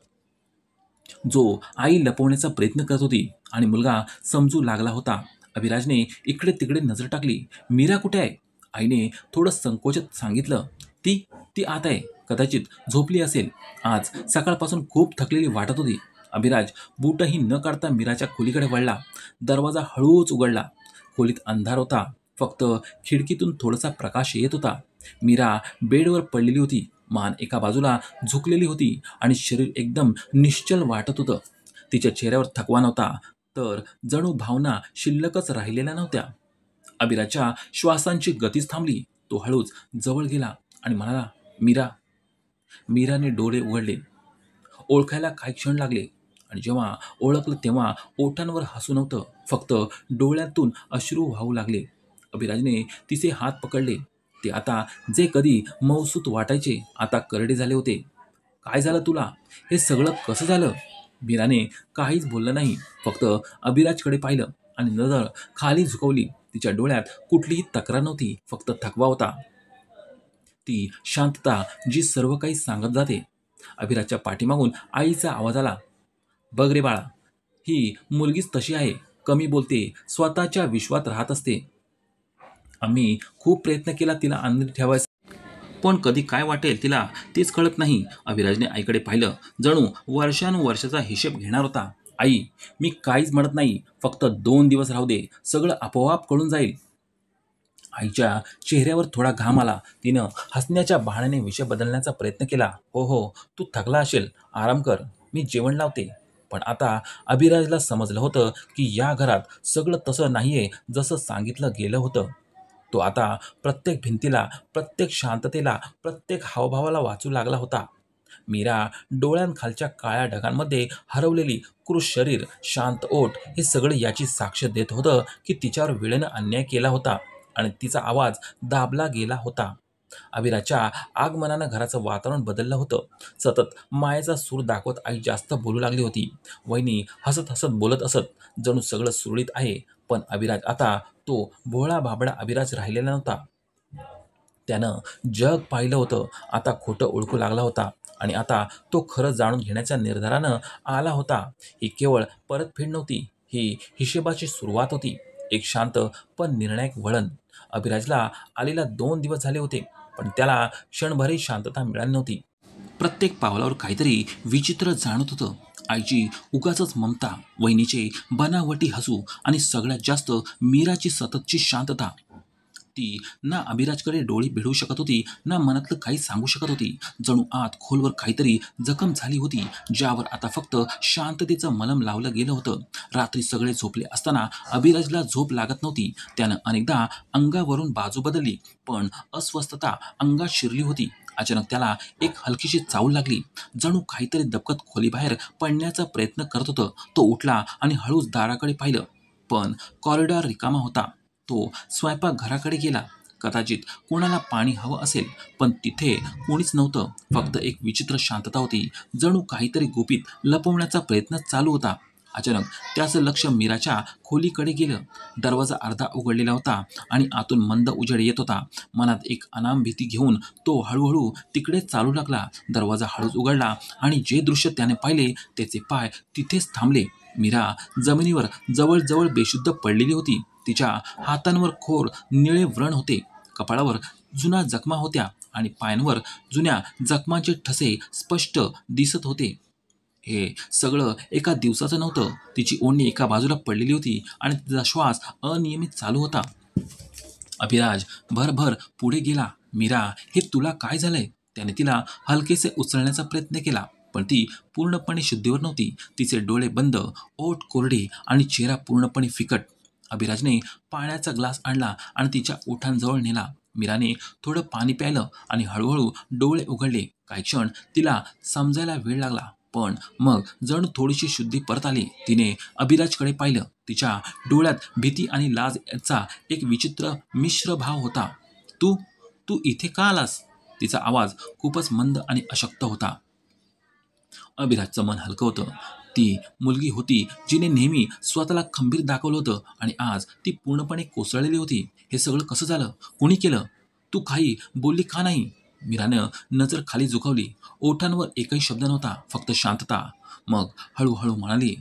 जो आई लपवण्याचा प्रयत्न करत होती. आणि मुलगा समजू लागला होता. अभिराजने इकडे तिकडे नजर टाकली. मीरा कुठे आहे? आईने थोडं संकोचत सांगितलं. ती ती आत आहे. कदाचित झोपली असेल. आज सकाळपासून खूप थकलेली वाटत होती. अभिराज बूटही न काढता मीराच्या खोलीकडे वळला. दरवाजा हळूच उघडला. खोलीत अंधार होता. फक्त खिडकीतून थोडासा प्रकाश येत होता. मीरा बेडवर पडलेली होती. मान एका बाजूला झुकलेली होती आणि शरीर एकदम निश्चल वाटत होतं. तिच्या चेहऱ्यावर थकवा नव्हता, तर जणू भावना शिल्लकच राहिलेल्या नव्हत्या. अभिराजच्या श्वासांची गतीच थांबली. तो हळूच जवळ गेला आणि म्हणाला, मीरा. मीराने डोळे उघडले. ओळखायला काही क्षण लागले आणि जेव्हा ओळखलं तेव्हा ओठांवर हसू नव्हतं, फक्त डोळ्यातून अश्रू वाहू लागले. अभिराजने तिचे हात पकडले. ते आता जे कधी मौसूत वाटायचे आता करडे झाले होते. काय झालं तुला? हे सगळं कसं झालं? मीराने काहीच बोललं नाही, फक्त अभिराजकडे पाहिलं आणि नजर खाली झुकवली. तिच्या डोळ्यात कुठलीही तक्रार नव्हती, फक्त थकवा होता. ती शांतता जी सर्व काही सांगत जाते. अभिराजच्या पाठीमागून आईचा आवाज आला, बघ रे बाळा, ही मुलगीच तशी आहे. कमी बोलते, स्वतःच्या विश्वात राहत असते. आम्ही खूप प्रयत्न केला तिला आनंदी ठेवायचा, पण कधी काय वाटेल तिला तेच कळत नाही. अभिराजने आईकडे पाहिलं, जणू वर्षानुवर्षाचा हिशेब घेणार होता. आई, मी काहीच म्हणत नाही, फक्त 2 दिवस राहू दे, सगळं आपोआप कळून जाईल. आईच्या चेहऱ्यावर थोडा घाम आला. तिनं हसण्याच्या बहाण्याने विषय बदलण्याचा प्रयत्न केला. हो हो, तू थकला असेल, आराम कर, मी जेवण लावते. पण आता अभिराजला समजलं होतं की या घरात सगळं तसं नाहीये जसं सांगितलं गेलं होतं. तो आता प्रत्येक भिंतीला, प्रत्येक शांततेला, प्रत्येक हावभावाला वाचू लागला होता. मीरा डोळ्यांखालच्या काळ्या ढगांमध्ये हरवलेली, कृश शरीर, शांत ओठ हे सगळं याची साक्ष देत होतं की तिच्यावर वेळेनं अन्याय केला होता आणि तिचा आवाज दाबला गेला होता. अभिराजच्या आगमनानं घराचं वातावरण बदललं होतं. सतत मायेचा सूर दाखवत आई जास्त बोलू लागली होती. वहिनी हसत हसत बोलत असत, जणू सगळं सुरळीत आहे. पण अभिराज आता तो भोळा भाबडा अभिराज राहिलेला नव्हता. त्यानं जग पाहिलं होतं, आता खोटं ओळखू लागला होता आणि आता तो खरं जाणून घेण्याच्या निर्धारानं आला होता. ही केवळ परतफेड नव्हती, ही हिशेबाची सुरुवात होती. एक शांत पण निर्णायक वळण. अभिराजला आलेला 2 दिवस झाले होते, पण त्याला क्षणभरही शांतता मिळाली नव्हती. प्रत्येक पावलावर काहीतरी विचित्र जाणवत होतं. आईची उगाचच ममता, वहिनीचे बनावटी हसू आणि सगळ्यात जास्त मीराची सततची शांतता. ती ना अभिराजकडे डोळे भिडवू शकत होती, ना मनातलं काही सांगू शकत होती. जणू आत खोलवर काहीतरी जखम झाली होती, ज्यावर आता फक्त शांततेचं मलम लावलं गेलं होतं. रात्री सगळे झोपले असताना अभिराजला झोप लागत नव्हती. त्यानं अनेकदा अंगावरून बाजू बदलली, पण अस्वस्थता अंगात शिरली होती. अचानक त्याला एक हलकीशी चाहूल लागली. जणू काहीतरी दबकत खोलीबाहेर पडण्याचा प्रयत्न करत होतं. तो उठला आणि हळूच दाराकडे पाहिलं, पण कॉरिडॉर रिकामा होता. तो स्वयंपाकघराकडे गेला. कदाचित कोणाला पाणी हवं असेल, पण तिथे कोणीच नव्हतं. फक्त एक विचित्र शांतता होती, जणू काहीतरी गुपित लपवण्याचा प्रयत्न चालू होता. अचानक त्याचं लक्ष मीराच्या खोलीकडे गेलं. दरवाजा अर्धा उघडलेला होता आणि आतून मंद उजेड येत होता. मनात एक अनाम भीती घेऊन तो हळूहळू तिकडे चालू लागला. दरवाजा हळूच उघडला आणि जे दृश्य त्याने पाहिले त्याचे पाय तिथेच थांबले. मीरा जमिनीवर जवळजवळ बेशुद्ध पडलेली होती. तिच्या हातांवर खोर निळे व्रण होते, कपाळावर जुन्या जखमा होत्या आणि पायांवर जुन्या जखमांचे ठसे स्पष्ट दिसत होते. हे सगळं एका दिवसाचं नव्हतं. तिची ओढणी एका बाजूला पडलेली होती आणि तिचा श्वास अनियमित चालू होता. अभिराज भरभर पुढे गेला. मीरा, हे तुला काय झालंय? त्याने तिला हलकेसे उचलण्याचा प्रयत्न केला, पण ती पूर्णपणे शुद्धीवर नव्हती. तिचे डोळे बंद, ओठ कोरडे आणि चेहरा पूर्णपणे फिकट. अभिराजने पाण्याचा ग्लास आणला आणि तिच्या ओठांजवळ नेला. मीराने थोडं पाणी प्यायलं आणि हळूहळू डोळे उघडले. काही क्षण तिला समजायला वेळ लागला, पण मग जणू थोडीशी शुद्धी परत आली. तिने अभिराजकडे पाहिलं. तिच्या डोळ्यात भीती आणि लाज याचा एक विचित्र मिश्र भाव होता. तू तू इथे का आलास? तिचा आवाज खूपच मंद आणि अशक्त होता. अभिराजचं मन हलकं होतं. ती मुलगी होती जिने नेहमी स्वतःला खंबीर दाखवलं होतं आणि आज ती पूर्णपणे कोसळलेली होती. हे सगळं कसं झालं? कोणी केलं? तू काही बोलली का नाही? मीरानं नजर खाली झुकवली. ओठांवर एकही शब्द नव्हता, फक्त शांतता. मग हळूहळू म्हणाली,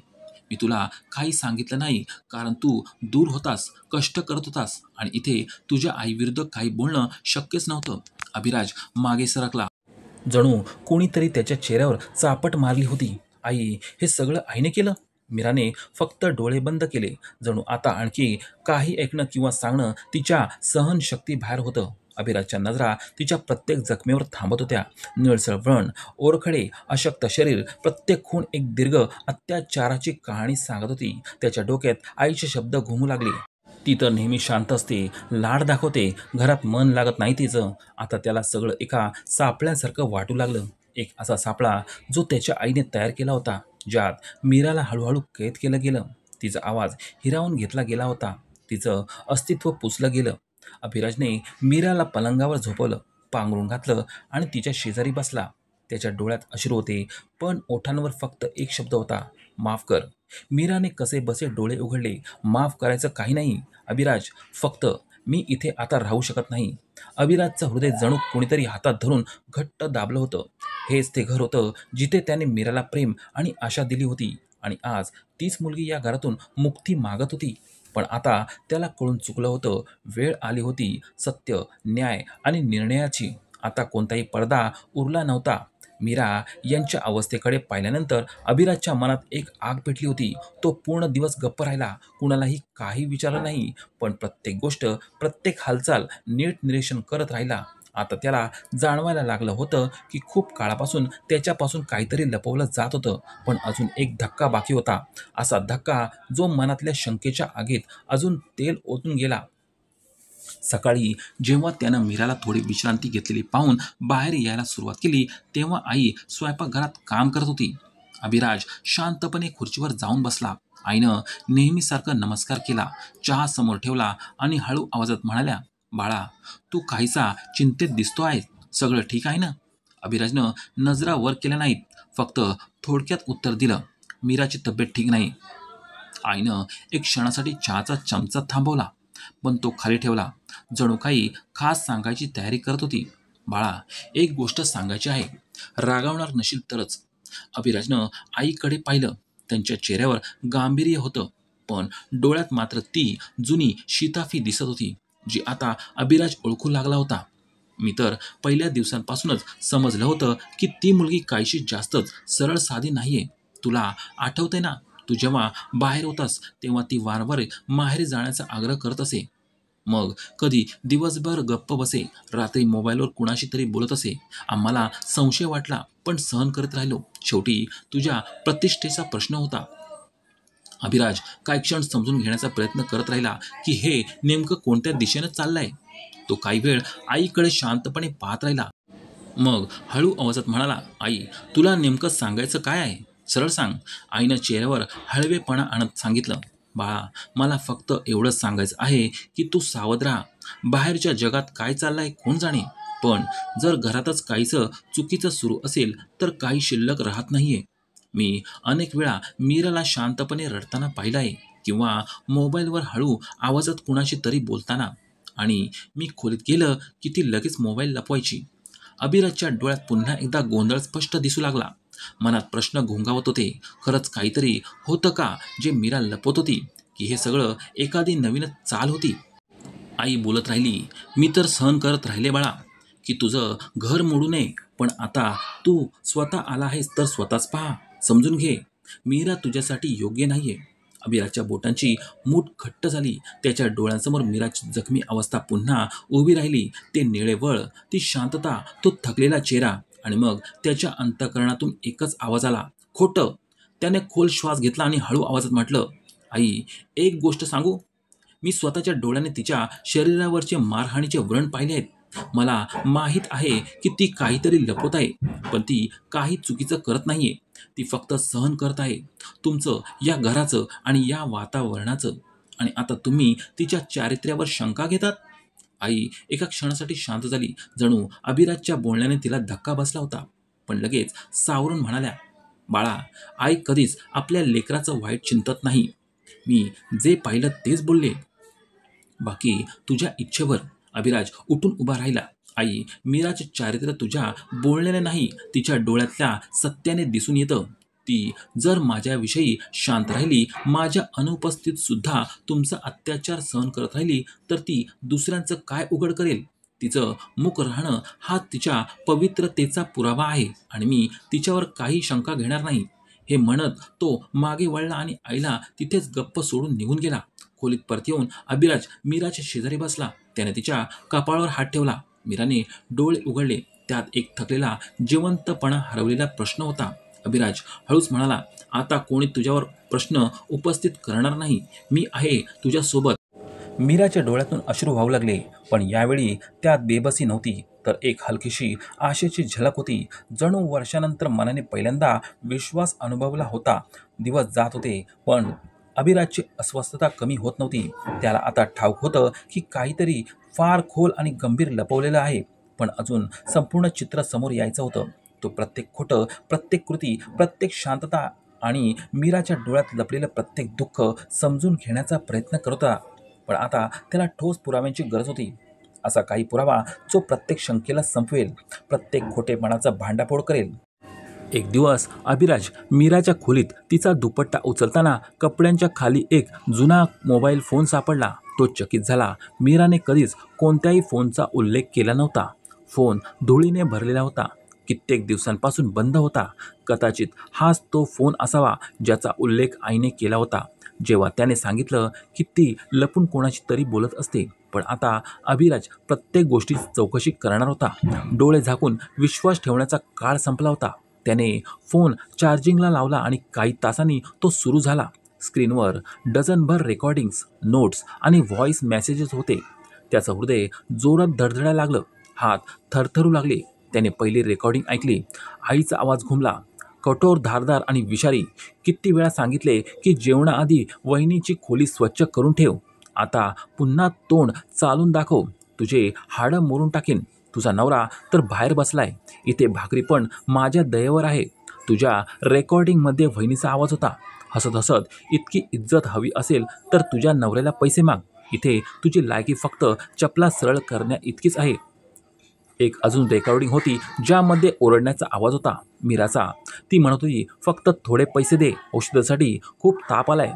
मी तुला काही सांगितलं नाही कारण तू दूर होतास, कष्ट करत होतास आणि इथे तुझ्या आईविरुद्ध काही बोलणं शक्यच नव्हतं. अभिराज मागे सरकला. जणू कोणीतरी त्याच्या चेहऱ्यावर चापट मारली होती. आई, हे सगळं आईने केलं? मीराने फक्त डोळे बंद केले. जणू आता आणखी काही ऐकणं किंवा सांगणं तिच्या सहनशक्तीबाहेर होतं. अभिराजच्या नजरा तिच्या प्रत्येक जखमेवर थांबत होत्या. निळसर व्रण, ओरखडे, अशक्त शरीर, प्रत्येक खूण एक दीर्घ अत्याचाराची कहाणी सांगत होती. त्याच्या डोक्यात आईचे शब्द घुमू लागले. ती तर नेहमी शांत असते, लाड दाखवते, घरात मन लागत नाही तिचं. आता त्याला सगळं एका सापळ्यासारखं वाटू लागलं. एक असा सापळा जो त्याच्या आईने तयार केला होता, ज्यात मीराला हळूहळू कैद केलं गेलं. तिचा आवाज हिरावून घेतला गेला होता, तिचं अस्तित्व पुसलं गेलं. अभिराजने मीराला पलंगावर झोपवलं, पांघरून घातलं आणि तिच्या शेजारी बसला. त्याच्या डोळ्यात अश्रू होते, पण ओठांवर फक्त एक शब्द होता, माफ कर. मीराने कसे बसे डोळे उघडले. माफ करायचं काही नाही अभिराज, फक्त मी इथे आता राहू शकत नाही. अभिराजचं हृदय जणू कोणीतरी हातात धरून घट्ट दाबलं होतं. हेच ते घर होतं जिथे त्याने मीराला प्रेम आणि आशा दिली होती आणि आज तीच मुलगी या घरातून मुक्ती मागत होती. पण आता त्याला कळून चुकलं होतं. वेळ आली होती सत्य, न्याय आणि निर्णयाची. आता कोणताही पडदा उरला नव्हता. मीरा यांच्या अवस्थेकडे पाहिल्यानंतर अभिराजच्या मनात एक आग पेटली होती. तो पूर्ण दिवस गप्प राहिला, कुणालाही काही विचारलं नाही, पण प्रत्येक गोष्ट, प्रत्येक हालचाल नीट निरीक्षण करत राहिला. आता त्याला जाणवायला लागलं होतं की खूप काळापासून त्याच्यापासून काहीतरी लपवलं जात होतं, पण अजून एक धक्का बाकी होता. असा धक्का जो मनातल्या शंकेच्या आगीत अजून तेल ओतून गेला. सकाळी जेव्हा त्यानं मीराला थोडी विश्रांती घेतलेली पाहून बाहेर यायला सुरुवात केली, तेव्हा आई स्वयंपाकघरात काम करत होती. अभिराज शांतपणे खुर्चीवर जाऊन बसला. आईनं नेहमीसारखं नमस्कार केला, चहा समोर ठेवला आणि हळू आवाजात म्हणाल्या, "बाळा, तू काहीसा चिंतेत दिसतो आहे. सगळं ठीक आहे ना?" अभिराजनं नजरा वर केल्या नाहीत, फक्त थोडक्यात उत्तर दिलं, "मीराची तब्येत ठीक नाही." आईनं एक क्षणासाठी चहाचा चमचा थांबवला, पण तो खाली ठेवला. जणू काही खास सांगायची तयारी करत होती. "बाळा, एक गोष्ट सांगायची आहे. रागावणार नशील तरच." अभिराजनं आईकडे पाहिलं. त्यांच्या चेहऱ्यावर गांभीर्य होतं, पण डोळ्यात मात्र ती जुनी शिताफी दिसत होती, जी आता अभिराज ओळखू लागला होता. "मी तर पहिल्या दिवसांपासूनच समजलं होतं की ती मुलगी काहीशी जास्तच सरळ साधी नाहीये. तुला आठवतंय ना, तू जेव्हा बाहेर होतास तेव्हा ती वारंवार माहेरी जाण्याचा आग्रह करत असे. मग कधी दिवसभर गप्प बसे, रात्री मोबाईलवर कुणाशी तरी बोलत असे. आम्हाला संशय वाटला, पण सहन करत राहिलो. शेवटी तुझ्या प्रतिष्ठेचा प्रश्न होता." अभिराज काही क्षण समजून घेण्याचा प्रयत्न करत राहिला की हे नेमकं कोणत्या दिशेनं चाललंय. तो काही वेळ आईकडे शांतपणे पाहत राहिला. मग हळू आवाजात म्हणाला, "आई, तुला नेमकं सांगायचं काय आहे? सरळ सांग." आईनं चेहऱ्यावर हळवेपणा आणत सांगितलं, "बाळा, मला फक्त एवढंच सांगायचं आहे की तू सावध राहा. बाहेरच्या जगात काय चाललंय कोण जाणे. पण जर घरातच काहीसं चुकीचं सुरू असेल तर काही शिल्लक राहत नाहीये. मी अनेक वेळा मीराला शांतपणे रडताना पाहिलं आहे, किंवा मोबाईलवर हळू आवाजात कुणाशी तरी बोलताना, आणि मी खोलीत गेलं की ती लगेच मोबाईल लपवायची." अभिराजच्या डोळ्यात पुन्हा एकदा गोंधळ स्पष्ट दिसू लागला. मनात प्रश्न घोंगावत होते. खरंच काहीतरी होतं का जे मीरा लपवत होती, की हे सगळं एखादी नवीनच चाल होती? आई बोलत राहिली, "मी तर सहन करत राहिले बाळा, की तुझं घर मोडू नये. पण आता तू स्वतः आला आहेस तर स्वतःच पहा. समजून घे. मीरा तुझ्यासाठी योग्य नाहीये." अभिराजच्या बोटांची मूठ घट्ट झाली. त्याच्या डोळ्यांसमोर मीराची जखमी अवस्था पुन्हा उभी राहिली. ते निळे वळ, ती शांतता, तो थकलेला चेहरा, आणि मग त्याच्या अंतःकरणातून एकच आवाज आला, "खोटं." त्याने खोल श्वास घेतला आणि हळू आवाजात म्हटलं, "आई, एक गोष्ट सांगू? मी स्वतःच्या डोळ्याने तिच्या शरीरावरचे मारहाणीचे व्रण पाहिले आहेत. मला माहीत आहे की ती काहीतरी लपवत आहे, पण ती काही चुकीचं करत नाहीये. ती फक्त सहन करत आहे, तुमचं, या घराचं आणि या वातावरणाचं. आणि आता तुम्ही तिच्या चारित्र्यावर शंका घेतात?" आई एका क्षणासाठी शांत झाली, जणू अभिराजच्या बोलण्याने तिला धक्का बसला होता. पण लगेच सावरून म्हणाल्या, "बाळा, आई कधीच आपल्या लेकराचं वाईट चिंतत नाही. मी जे पाहिलं तेच बोलले. बाकी तुझ्या इच्छेवर." अभिराज उठून उभा राहिला. "आई, मीराचे चारित्र्य तुझ्या बोलण्याने नाही, तिच्या डोळ्यातल्या सत्याने दिसून येतं. ती जर माझ्याविषयी शांत राहिली, माझ्या अनुपस्थित सुद्धा तुमचा अत्याचार सहन करत राहिली, तर ती दुसऱ्यांचं काय उघड करेल? तिचं मूक राहणं हा तिच्या पवित्रतेचा पुरावा आहे, आणि मी तिच्यावर काही शंका घेणार नाही." हे म्हणत तो मागे वळला आणि आईला तिथेच गप्प सोडून निघून गेला. खोलीत परत येऊन अभिराज मीराच्या शेजारी बसला. त्याने तिच्या कपाळावर हात ठेवला. मीराने डोळे उघडले. त्यात एक थकलेला, जिवंतपणा हरवलेला प्रश्न होता. अभिराज हळूच म्हणाला, "आता कोणी तुझ्यावर प्रश्न उपस्थित करणार नाही. मी आहे तुझ्यासोबत." मीराच्या डोळ्यातून अश्रू वाहू लागले, पण यावेळी त्यात बेबसी नव्हती, तर एक हलकीशी आशेची झलक होती. जणू वर्षानंतर मनाने पहिल्यांदा विश्वास अनुभवला होता. दिवस जात होते, पण अभिराजची अस्वस्थता कमी होत नव्हती. त्याला आता ठाऊक होतं की काहीतरी फार खोल आणि गंभीर लपवलेलं आहे, पण अजून संपूर्ण चित्र समोर यायचं होतं. तो प्रत्येक खोटं, प्रत्येक कृती, प्रत्येक शांतता आणि मीराच्या डोळ्यात लपलेलं प्रत्येक दुःख समजून घेण्याचा प्रयत्न करत होता. पण आता त्याला ठोस पुराव्यांची गरज होती. असा काही पुरावा जो प्रत्येक शंकेला संपवेल, प्रत्येक खोटेपणाचा भांडाफोड करेल. एक दिवस अभिराज मीराच्या खोलीत तिचा दुपट्टा उचलताना कपड्यांच्या खाली एक जुना मोबाईल फोन सापडला. तो चकित झाला. मीराने कधीच कोणत्याही फोनचा उल्लेख केला नव्हता. फोन धुळीने भरलेला होता. कित्येक दिवसांपासून बंद होता. कदाचित हाच तो फोन असावा ज्याचा उल्लेख आईने केला होता जेव्हा त्याने सांगितलं की ती लपून कोणाशी तरी बोलत असते. पण आता अभिराज प्रत्येक गोष्टीची चौकशी करणार होता. डोळे झाकून विश्वास ठेवण्याचा काळ संपला होता. त्याने फोन चार्जिंगला लावला आणि काही तासांनी तो सुरू झाला. स्क्रीनवर डझनभर रेकॉर्डिंग्स, नोट्स आणि व्हॉइस मेसेजेस होते. त्याचं हृदय जोरात धडधडायला लागलं. हात थरथरू लागले. त्याने पहिली रेकॉर्डिंग ऐकली. आईचा आवाज घुमला, कठोर, धारदार आणि विषारी. किती वेळा सांगितले की जेवणाआधी वहिनीची खोली स्वच्छ करून ठेव. आता पुन्हा तोंड चालून दाखव. तुझे हाडं मोडून टाकीन. तुझा नवरा तर बाहेर बसलाय. इथे भाकरी पण माझ्या दयेवर आहे. तुझ्या रेकॉर्डिंगमध्ये वहिनीचा आवाज होता. हसत हसत, इतकी इज्जत हवी असेल तर तुझ्या नवऱ्याला पैसे माग. इथे तुझी लायकी फक्त चपला सरळ करण्या इतकीच आहे. एक अजून रेकॉर्डिंग होती ज्यामध्ये ओरडण्याचा आवाज होता, मीराचा. ती म्हणत होती, फक्त थोडे पैसे दे, औषधासाठी खूप ताप आलाय.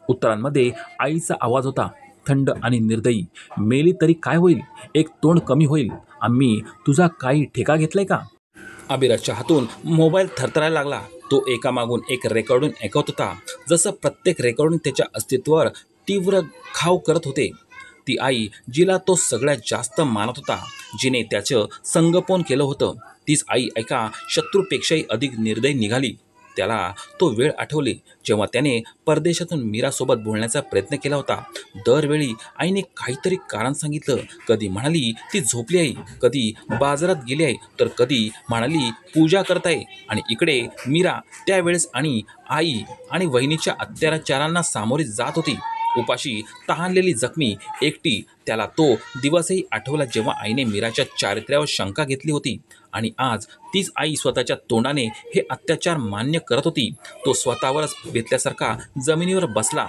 उत्तरांमध्ये आईचा आवाज होता, थंड आणि निर्दयी. मेली तरी काय होईल? एक तोंड कमी होईल. आम्ही तुझा काही ठेका घेतलाय का? अभिराजच्या हातून मोबाईल थरथरायला लागला. तो एकामागून एक रेकॉर्डिंग ऐकत होता. जसं प्रत्येक रेकॉर्डिंग त्याच्या अस्तित्वावर तीव्र घाव करत होते. ती आई जिला तो सगळ्यात जास्त मानत होता, जिने त्याचं संगोपन केलं होतं, तीच आई एका शत्रूपेक्षाही अधिक निर्दयी निघाली. त्याला तो वेळ आठवली जेव्हा त्याने परदेशातून मीरासोबत बोलण्याचा प्रयत्न केला होता. दरवेळी आईने काहीतरी कारण सांगितलं. कधी म्हणाली ती झोपली आहे, कधी बाजारात गेली आहे, तर कधी म्हणाली पूजा करताय. आणि इकडे मीरा त्यावेळेस आणि आई आणि वहिनीच्या अत्याचारांना सामोरी जात होती. उपाशी, तहानलेली, जखमी, एकटी. त्याला तो दिवसही आठवला जेव्हा आईने मीराच्या चारित्र्यावर शंका घेतली होती. आणि आज तीच आई स्वतःच्या तोंडाने हे अत्याचार मान्य करत होती. तो स्वतःवरच बेतल्यासारखा जमिनीवर बसला.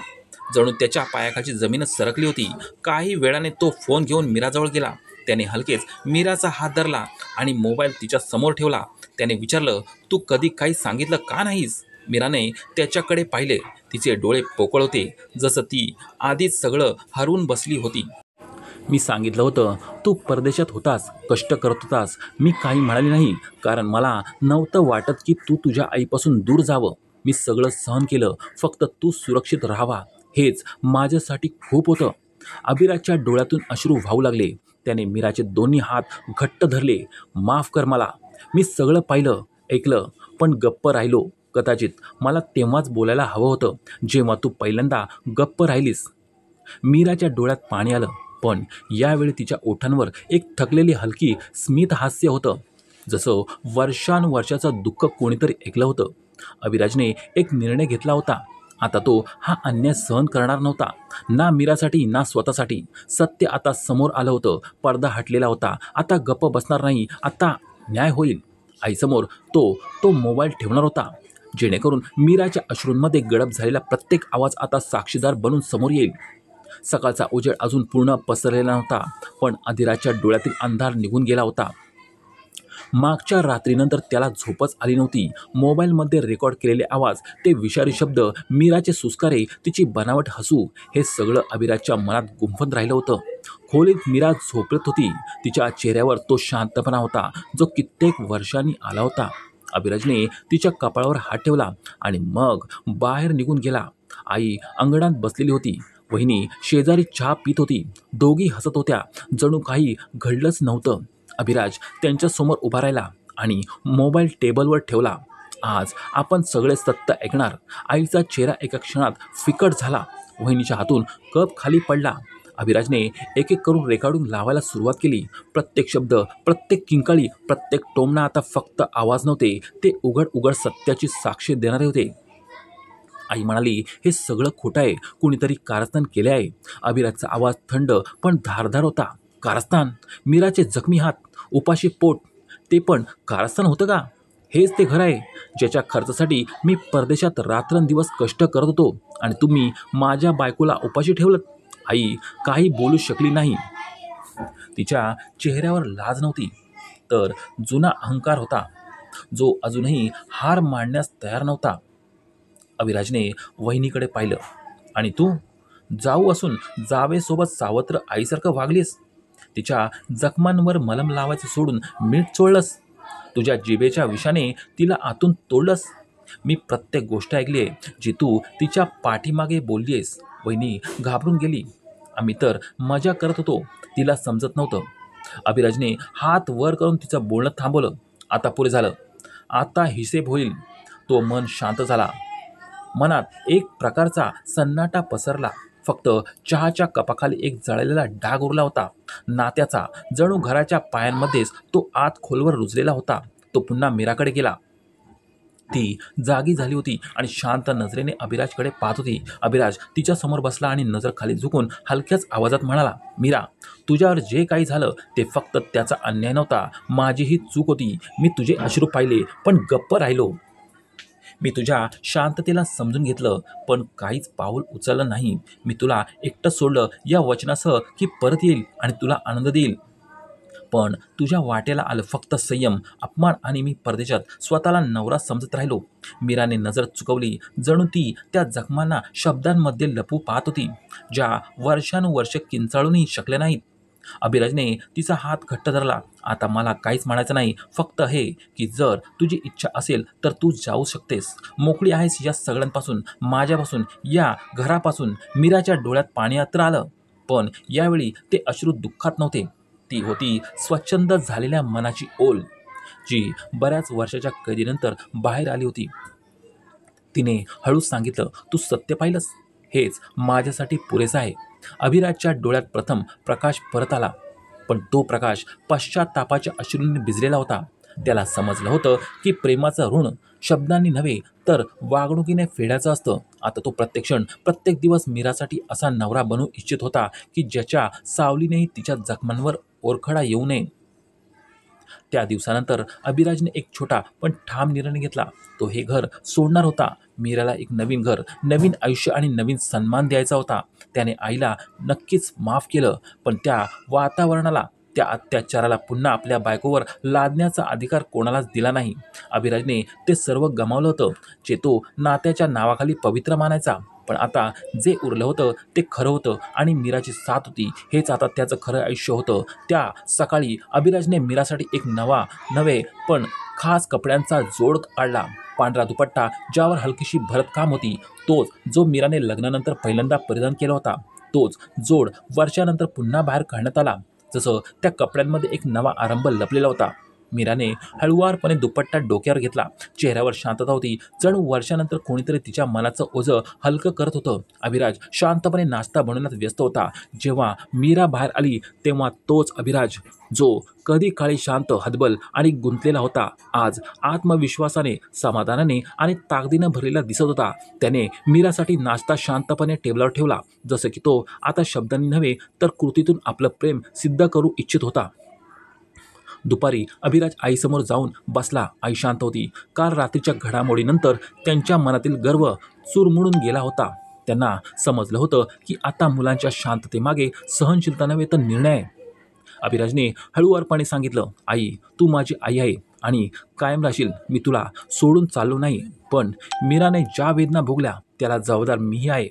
जणू त्याच्या पायाखालची जमीनच सरकली होती. काही वेळाने तो फोन घेऊन मीराजवळ गेला. त्याने हलकेच मीराचा हात धरला आणि मोबाईल तिच्या समोर ठेवला. त्याने विचारलं, तू कधी काही सांगितलं का नाहीस? मीराने त्याच्याकडे पाहिले. तिचे डोळे पोकळ होते, जसं ती आधीच सगळं हरवून बसली होती. मी सांगितलं होतं, तू परदेशात होतास, कष्ट करत होतास. मी काही म्हणाले नाही, कारण मला नव्हतं वाटत की तू तुझ्या आईपासून दूर जावं. मी सगळं सहन केलं, फक्त तू सुरक्षित राहावा हेच माझ्यासाठी खूप होतं. अभिराजच्या डोळ्यातून अश्रू वाहू लागले. त्याने मीराचे दोन्ही हात घट्ट धरले. माफ कर मला. मी सगळं पाहिलं, ऐकलं, पण गप्प राहिलो. कदाचित मला तेव्हाच बोलायला हवं होतं जेव्हा तू पहिल्यांदा गप्प राहिलीस. मीराच्या डोळ्यात पाणी आलं, पण यावेळी तिच्या ओठांवर एक थकलेली हलकी स्मित हास्य होतं, जसं वर्षानुवर्षाचं दुःख कोणीतरी ऐकलं होतं. अभिराजने एक निर्णय घेतला होता. आता तो हा अन्याय सहन करणार नव्हता, ना मीरासाठी ना स्वतःसाठी. सत्य आता समोर आलं होतं. पडदा हटलेला होता. आता गप्प बसणार नाही. आता न्याय होईल. आईसमोर तो मोबाईल ठेवणार होता, जेणेकरून मीराच्या अश्रूंमध्ये गडप झालेला प्रत्येक आवाज आता साक्षीदार बनून समोर येईल. सकाळचा उजेड अजून पूर्ण पसरलेला नव्हता, पण अधिराजच्या डोळ्यातील अंधार निघून गेला होता. मागच्या रात्रीनंतर त्याला झोपच आली नव्हती. मोबाईलमध्ये रेकॉर्ड केलेले आवाज, ते विषारी शब्द, मीराचे सुस्कारे, तिची बनावट हसू, हे सगळं अभिराजच्या मनात गुंफत राहिलं होतं. खोलीत मीरा झोपत होती. तिच्या चेहऱ्यावर तो शांतपणा होता जो कित्येक वर्षांनी आला होता. अभिराजने तिच्या कपाळावर हात ठेवला आणि मग बाहेर निघून गेला. आई अंगणात बसलेली होती. वहिनी शेजारी चहा पित होती. दोघी हसत होत्या, जणू काही घडलंच नव्हतं. अभिराज त्यांच्यासमोर उभा राहिला आणि मोबाईल टेबलवर ठेवला. आज आपण सगळे सत्य ऐकणार. आईचा चेहरा एका क्षणात फिकट झाला. वहिनीच्या हातून कप खाली पडला. अभिराजने एक एक करून रेकॉर्डिंग लावायला सुरुवात केली. प्रत्येक शब्द, प्रत्येक किंकाळी, प्रत्येक टोमणा आता फक्त आवाज नव्हते, ते उघड उघड सत्याची साक्ष देणारे होते. आई म्हणाली, हे सगळं खोटं आहे. कुणीतरी कारस्थान केले आहे. अभिराजचा आवाज थंड पण धारदार होता. कारस्थान? मीराचे जखमी हात, उपाशी पोट, ते पण कारस्थान होतं का? हेच ते घर आहे ज्याच्या खर्चासाठी मी परदेशात रात्रंदिवस कष्ट करत होतो आणि तुम्ही माझ्या बायकोला उपाशी ठेवलं. आई काही बोलू शकली नाही. तिच्या चेहऱ्यावर लाज नव्हती, तर जुना अहंकार होता. जो अजूनही हार मानण्यास तयार नव्हता. अभिराजने वहिनीकडे पाहिलं. आणि तू जाऊ असून जावेसोबत सावत्र आईसारखं वागलीस. तिच्या जखमांवर मलम लावायचं सोडून मीठ चोळलंस. तुझ्या जिभेच्या विषाने तिला आतून तोडलंस. मी प्रत्येक गोष्ट ऐकली आहे जी तू तिच्या पाठीमागे बोलली आहेस. वहिनी घाबरून गेली. आम्ही तर मजा करत होतो, तिला समजत नव्हतं. अभिराजने हात वर करून तिचं बोलणं थांबवलं. आता पुरे झालं. आता हिसेब होईल. तो मन शांत झाला. मनात एक प्रकारचा सन्नाटा पसरला. फक्त चहाच्या कपाखाली एक जळलेला डाग उरला होता. नात्याचा. जणू घराच्या पायांमध्येच तो आत खोलवर रुजलेला होता. तो पुन्हा मीराकडे गेला. ती जागी झाली होती आणि शांत नजरेने अभिराजकडे पाहत होती. अभिराज तिच्यासमोर बसला आणि नजर खाली झुकून हलक्याच आवाजात म्हणाला, मीरा, तुझ्यावर जे काही झालं ते फक्त त्याचा अन्याय नव्हता. माझीही चूक होती. मी तुझे अश्रू पाहिले पण गप्प राहिलो. मी तुझ्या शांततेला समजून घेतलं पण काहीच पाऊल उचललं नाही. मी तुला एकटं सोडलं या वचनासह की परत येईल आणि तुला आनंद देईल. पण तुझ्या वाट्याला आलं फक्त संयम, अपमान आणि मी परदेशात स्वतःला नवरा समजत राहिलो. मीराने नजर चुकवली. जणू ती त्या जखमांना शब्दांमध्ये लपवू पाहत होती, ज्या वर्षानुवर्ष किंचाळूनही शकल्या नाहीत. अभिराजने तिचा हात घट्ट धरला. आता मला काहीच म्हणायचं नाही. फक्त हे की जर तुझी इच्छा असेल तर तू जाऊ शकतेस. मोकळी आहेस या सगळ्यांपासून, माझ्यापासून, या घरापासून. मीराच्या डोळ्यात पाणी आत्र आलं. पण यावेळी ते अश्रू दुःखात नव्हते. ती होती स्वच्छंद झालेल्या मनाची ओल, जी बऱ्याच वर्षाच्या कैदीनंतर बाहेर आली होती. तिने हळूच सांगितलं, तू सत्य पाहिलंस? हेच माझ्यासाठी पुरेसं आहे. अभिराजच्या डोळ्यात प्रथम प्रकाश परत आला. पण तो प्रकाश पश्चात्तापाच्या अश्रूंनी भिजलेला होता. त्याला समजलं होतं की प्रेमाचं ऋण शब्दांनी नव्हे तर वागणुकीने फेडायचं असतं. आता तो प्रत्येक क्षण, प्रत्येक दिवस मीरासाठी असा नवरा बनू इच्छित होता की ज्याच्या सावलीनेही तिच्या जखमांवर ओरखडा येऊ नये. त्या दिवसानंतर अभिराजने एक छोटा पण ठाम निर्णय घेतला. तो हे घर सोडणार होता. मीराला एक नवीन घर, नवीन आयुष्य आणि नवीन सन्मान द्यायचा होता. त्याने आईला नक्कीच माफ केलं, पण त्या वातावरणाला, त्या अत्याचाराला पुन्हा आपल्या बायकोवर लादण्याचा अधिकार कोणालाच दिला नाही. अभिराजने ते सर्व गमावलं होतं, जे तो नात्याच्या नावाखाली पवित्र मानायचा. पण आता जे उरलं होतं ते खरं होतं आणि मीराची साथ होती. हेच आता त्याचं खरं आयुष्य होतं. त्या सकाळी अभिराजने मीरासाठी एक नवे पण खास कपड्यांचा जोड काढला. पांढरा दुपट्टा ज्यावर हलकीशी भरतकाम होती, तोच जो मीराने लग्नानंतर पहिल्यांदा परिधान केला होता. तोच जोड वर्षानंतर पुन्हा बाहेर काढण्यात आला, जसं त्या कपड्यांमध्ये एक नवा आरंभ लपलेला होता. मीराने हळुवारपणे दुपट्टा डोक्यावर घेतला. चेहऱ्यावर शांतता होती, जणू वर्षानंतर कोणीतरी तिच्या मनाचं ओझं हलकं करत होतं. अभिराज शांतपणे नाश्ता बनवण्यात व्यस्त होता. जेव्हा मीरा बाहेर आली तेव्हा तोच अभिराज, जो कधी काळी शांत, हतबल आणि गुंतलेला होता, आज आत्मविश्वासाने, समाधानाने आणि ताकदीनं भरलेला दिसत होता. त्याने मीरासाठी नाश्ता शांतपणे टेबलावर ठेवला, जसं की तो आता शब्दांनी नव्हे तर कृतीतून आपलं प्रेम सिद्ध करू इच्छित होता. दुपारी अभिराज आईसमोर जाऊन बसला. आई शांत होती. काल रात्रीच्या घडामोडीनंतर त्यांच्या मनातील गर्व चुरमुळून गेला होता. त्यांना समजलं होतं की आता मुलांच्या शांततेमागे सहनशीलता नव्हे तर निर्णय आहे. अभिराजने हळुवारपणे सांगितलं, आई, तू माझी आई आहे आणि कायम राहशील. मी तुला सोडून चाललो नाही. पण मीराने ज्या वेदना भोगल्या त्याला जबाबदार मीही आहे.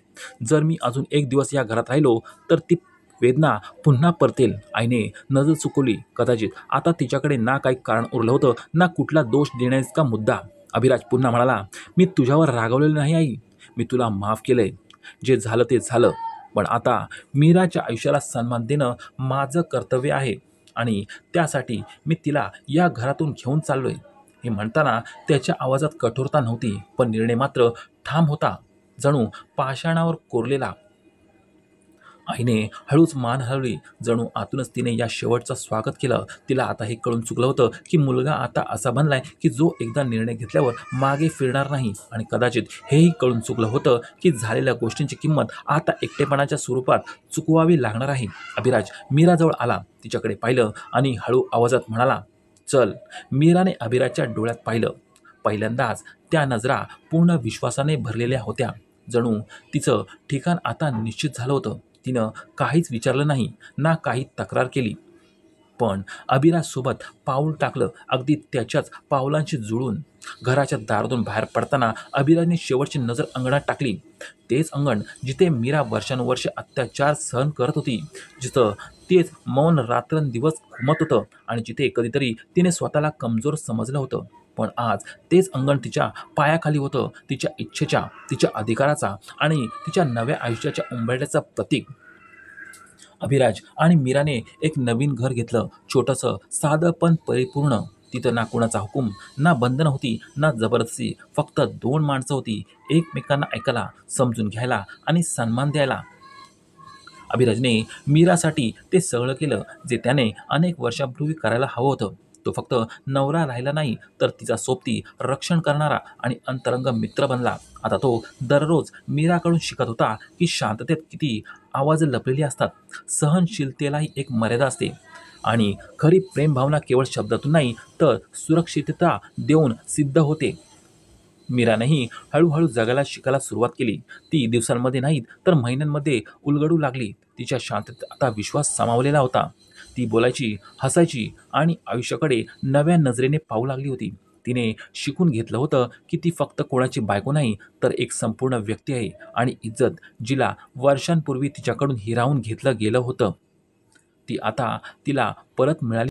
जर मी अजून एक दिवस या घरात राहिलो तर ती वेदना पुन्हा परतेल. आईने नजर चुकवली. कदाचित आता तिच्याकडे ना काही कारण उरलं होतं, ना कुठला दोष देण्याचा मुद्दा. अभिराज पुन्हा म्हणाला, मी तुझ्यावर रागवलेलं नाही आई. मी तुला माफ केलंय. जे झालं ते झालं. पण आता मीराच्या आयुष्याला सन्मान देणं माझं कर्तव्य आहे आणि त्यासाठी मी तिला या घरातून घेऊन चाललोय. हे म्हणताना त्याच्या आवाजात कठोरता नव्हती, पण निर्णय मात्र ठाम होता, जणू पाषाणावर कोरलेला. आईने हळूच मान हलवली, जणू आतूनच तिने या शेवटचं स्वागत केलं. तिला आता हे कळून चुकलं होतं की मुलगा आता असा बनलाय की जो एकदा निर्णय घेतल्यावर मागे फिरणार नाही. आणि कदाचित हेही कळून चुकलं होतं की झालेल्या गोष्टींची किंमत आता एकटेपणाच्या स्वरूपात चुकवावी लागणार आहे. अभिराज मीराजवळ आला, तिच्याकडे पाहिलं आणि हळू आवाजात म्हणाला, चल. मीराने अभिराजच्या डोळ्यात पाहिलं. पहिल्यांदाच त्या नजरा पूर्ण विश्वासाने भरलेल्या होत्या, जणू तिचं ठिकाण आता निश्चित झालं होतं. तिनं काहीच विचारलं नाही, ना काही तक्रार केली. पण अभिराजसोबत पाऊल टाकलं अगदी त्याच्याच पावलांशी जुळून. घराच्या दारातून बाहेर पडताना अभिराजने शेवटची नजर अंगणात टाकली. तेच अंगण जिथे मीरा वर्षानुवर्षे अत्याचार सहन करत होती, जिथं तेच मौन रात्रंदिवस घुमत होतं आणि जिथे कधीतरी तिने स्वतःला कमजोर समजलं होतं. पण आज तेच अंगण तिच्या पायाखाली होतं, तिच्या इच्छेच्या, तिच्या अधिकाराचा आणि तिच्या नव्या आयुष्याच्या उंबरठ्याचं प्रतीक. अभिराज आणि मीराने एक नवीन घर घेतलं, छोटंसं, साधं पण परिपूर्ण. तिथं ना कुणाचा हुकूम, ना बंधनं होती, ना जबरदस्ती. फक्त दोन माणसं होती, एकमेकांना ऐकायला, समजून घ्यायला आणि सन्मान द्यायला. अभिराजने मीरासाठी ते सगळं केलं जे त्याने अनेक वर्षापूर्वी करायला हवं होतं. तो फक्त नवरा राहिला नाही, तर तिचा सोबती, रक्षण करणारा आणि अंतरंग मित्र बनला. आता तो दररोज मीराकडून शिकत होता की शांततेत किती आवाज लपलेली असतात, सहनशीलतेलाही एक मर्यादा असते आणि खरी प्रेमभावना केवळ शब्दातून नाही, तर सुरक्षितता देऊन सिद्ध होते. मीरानेही हळूहळू जगायला शिकायला सुरुवात केली. ती दिवसांमध्ये नाहीत तर महिन्यांमध्ये उलगडू लागली. तिच्या शांततेत आता विश्वास सामावलेला होता. ती बोलायची, हसायची आणि आयुष्याकडे नव्या नजरेने पाहू लागली होती. तिने शिकून घेतलं होतं की ती फक्त कोणाची बायको नाही, तर एक संपूर्ण व्यक्ती आहे आणि इज्जत, जिला वर्षांपूर्वी तिच्याकडून हिरावून घेतलं गेलं होतं, ती आता तिला परत मिळाली.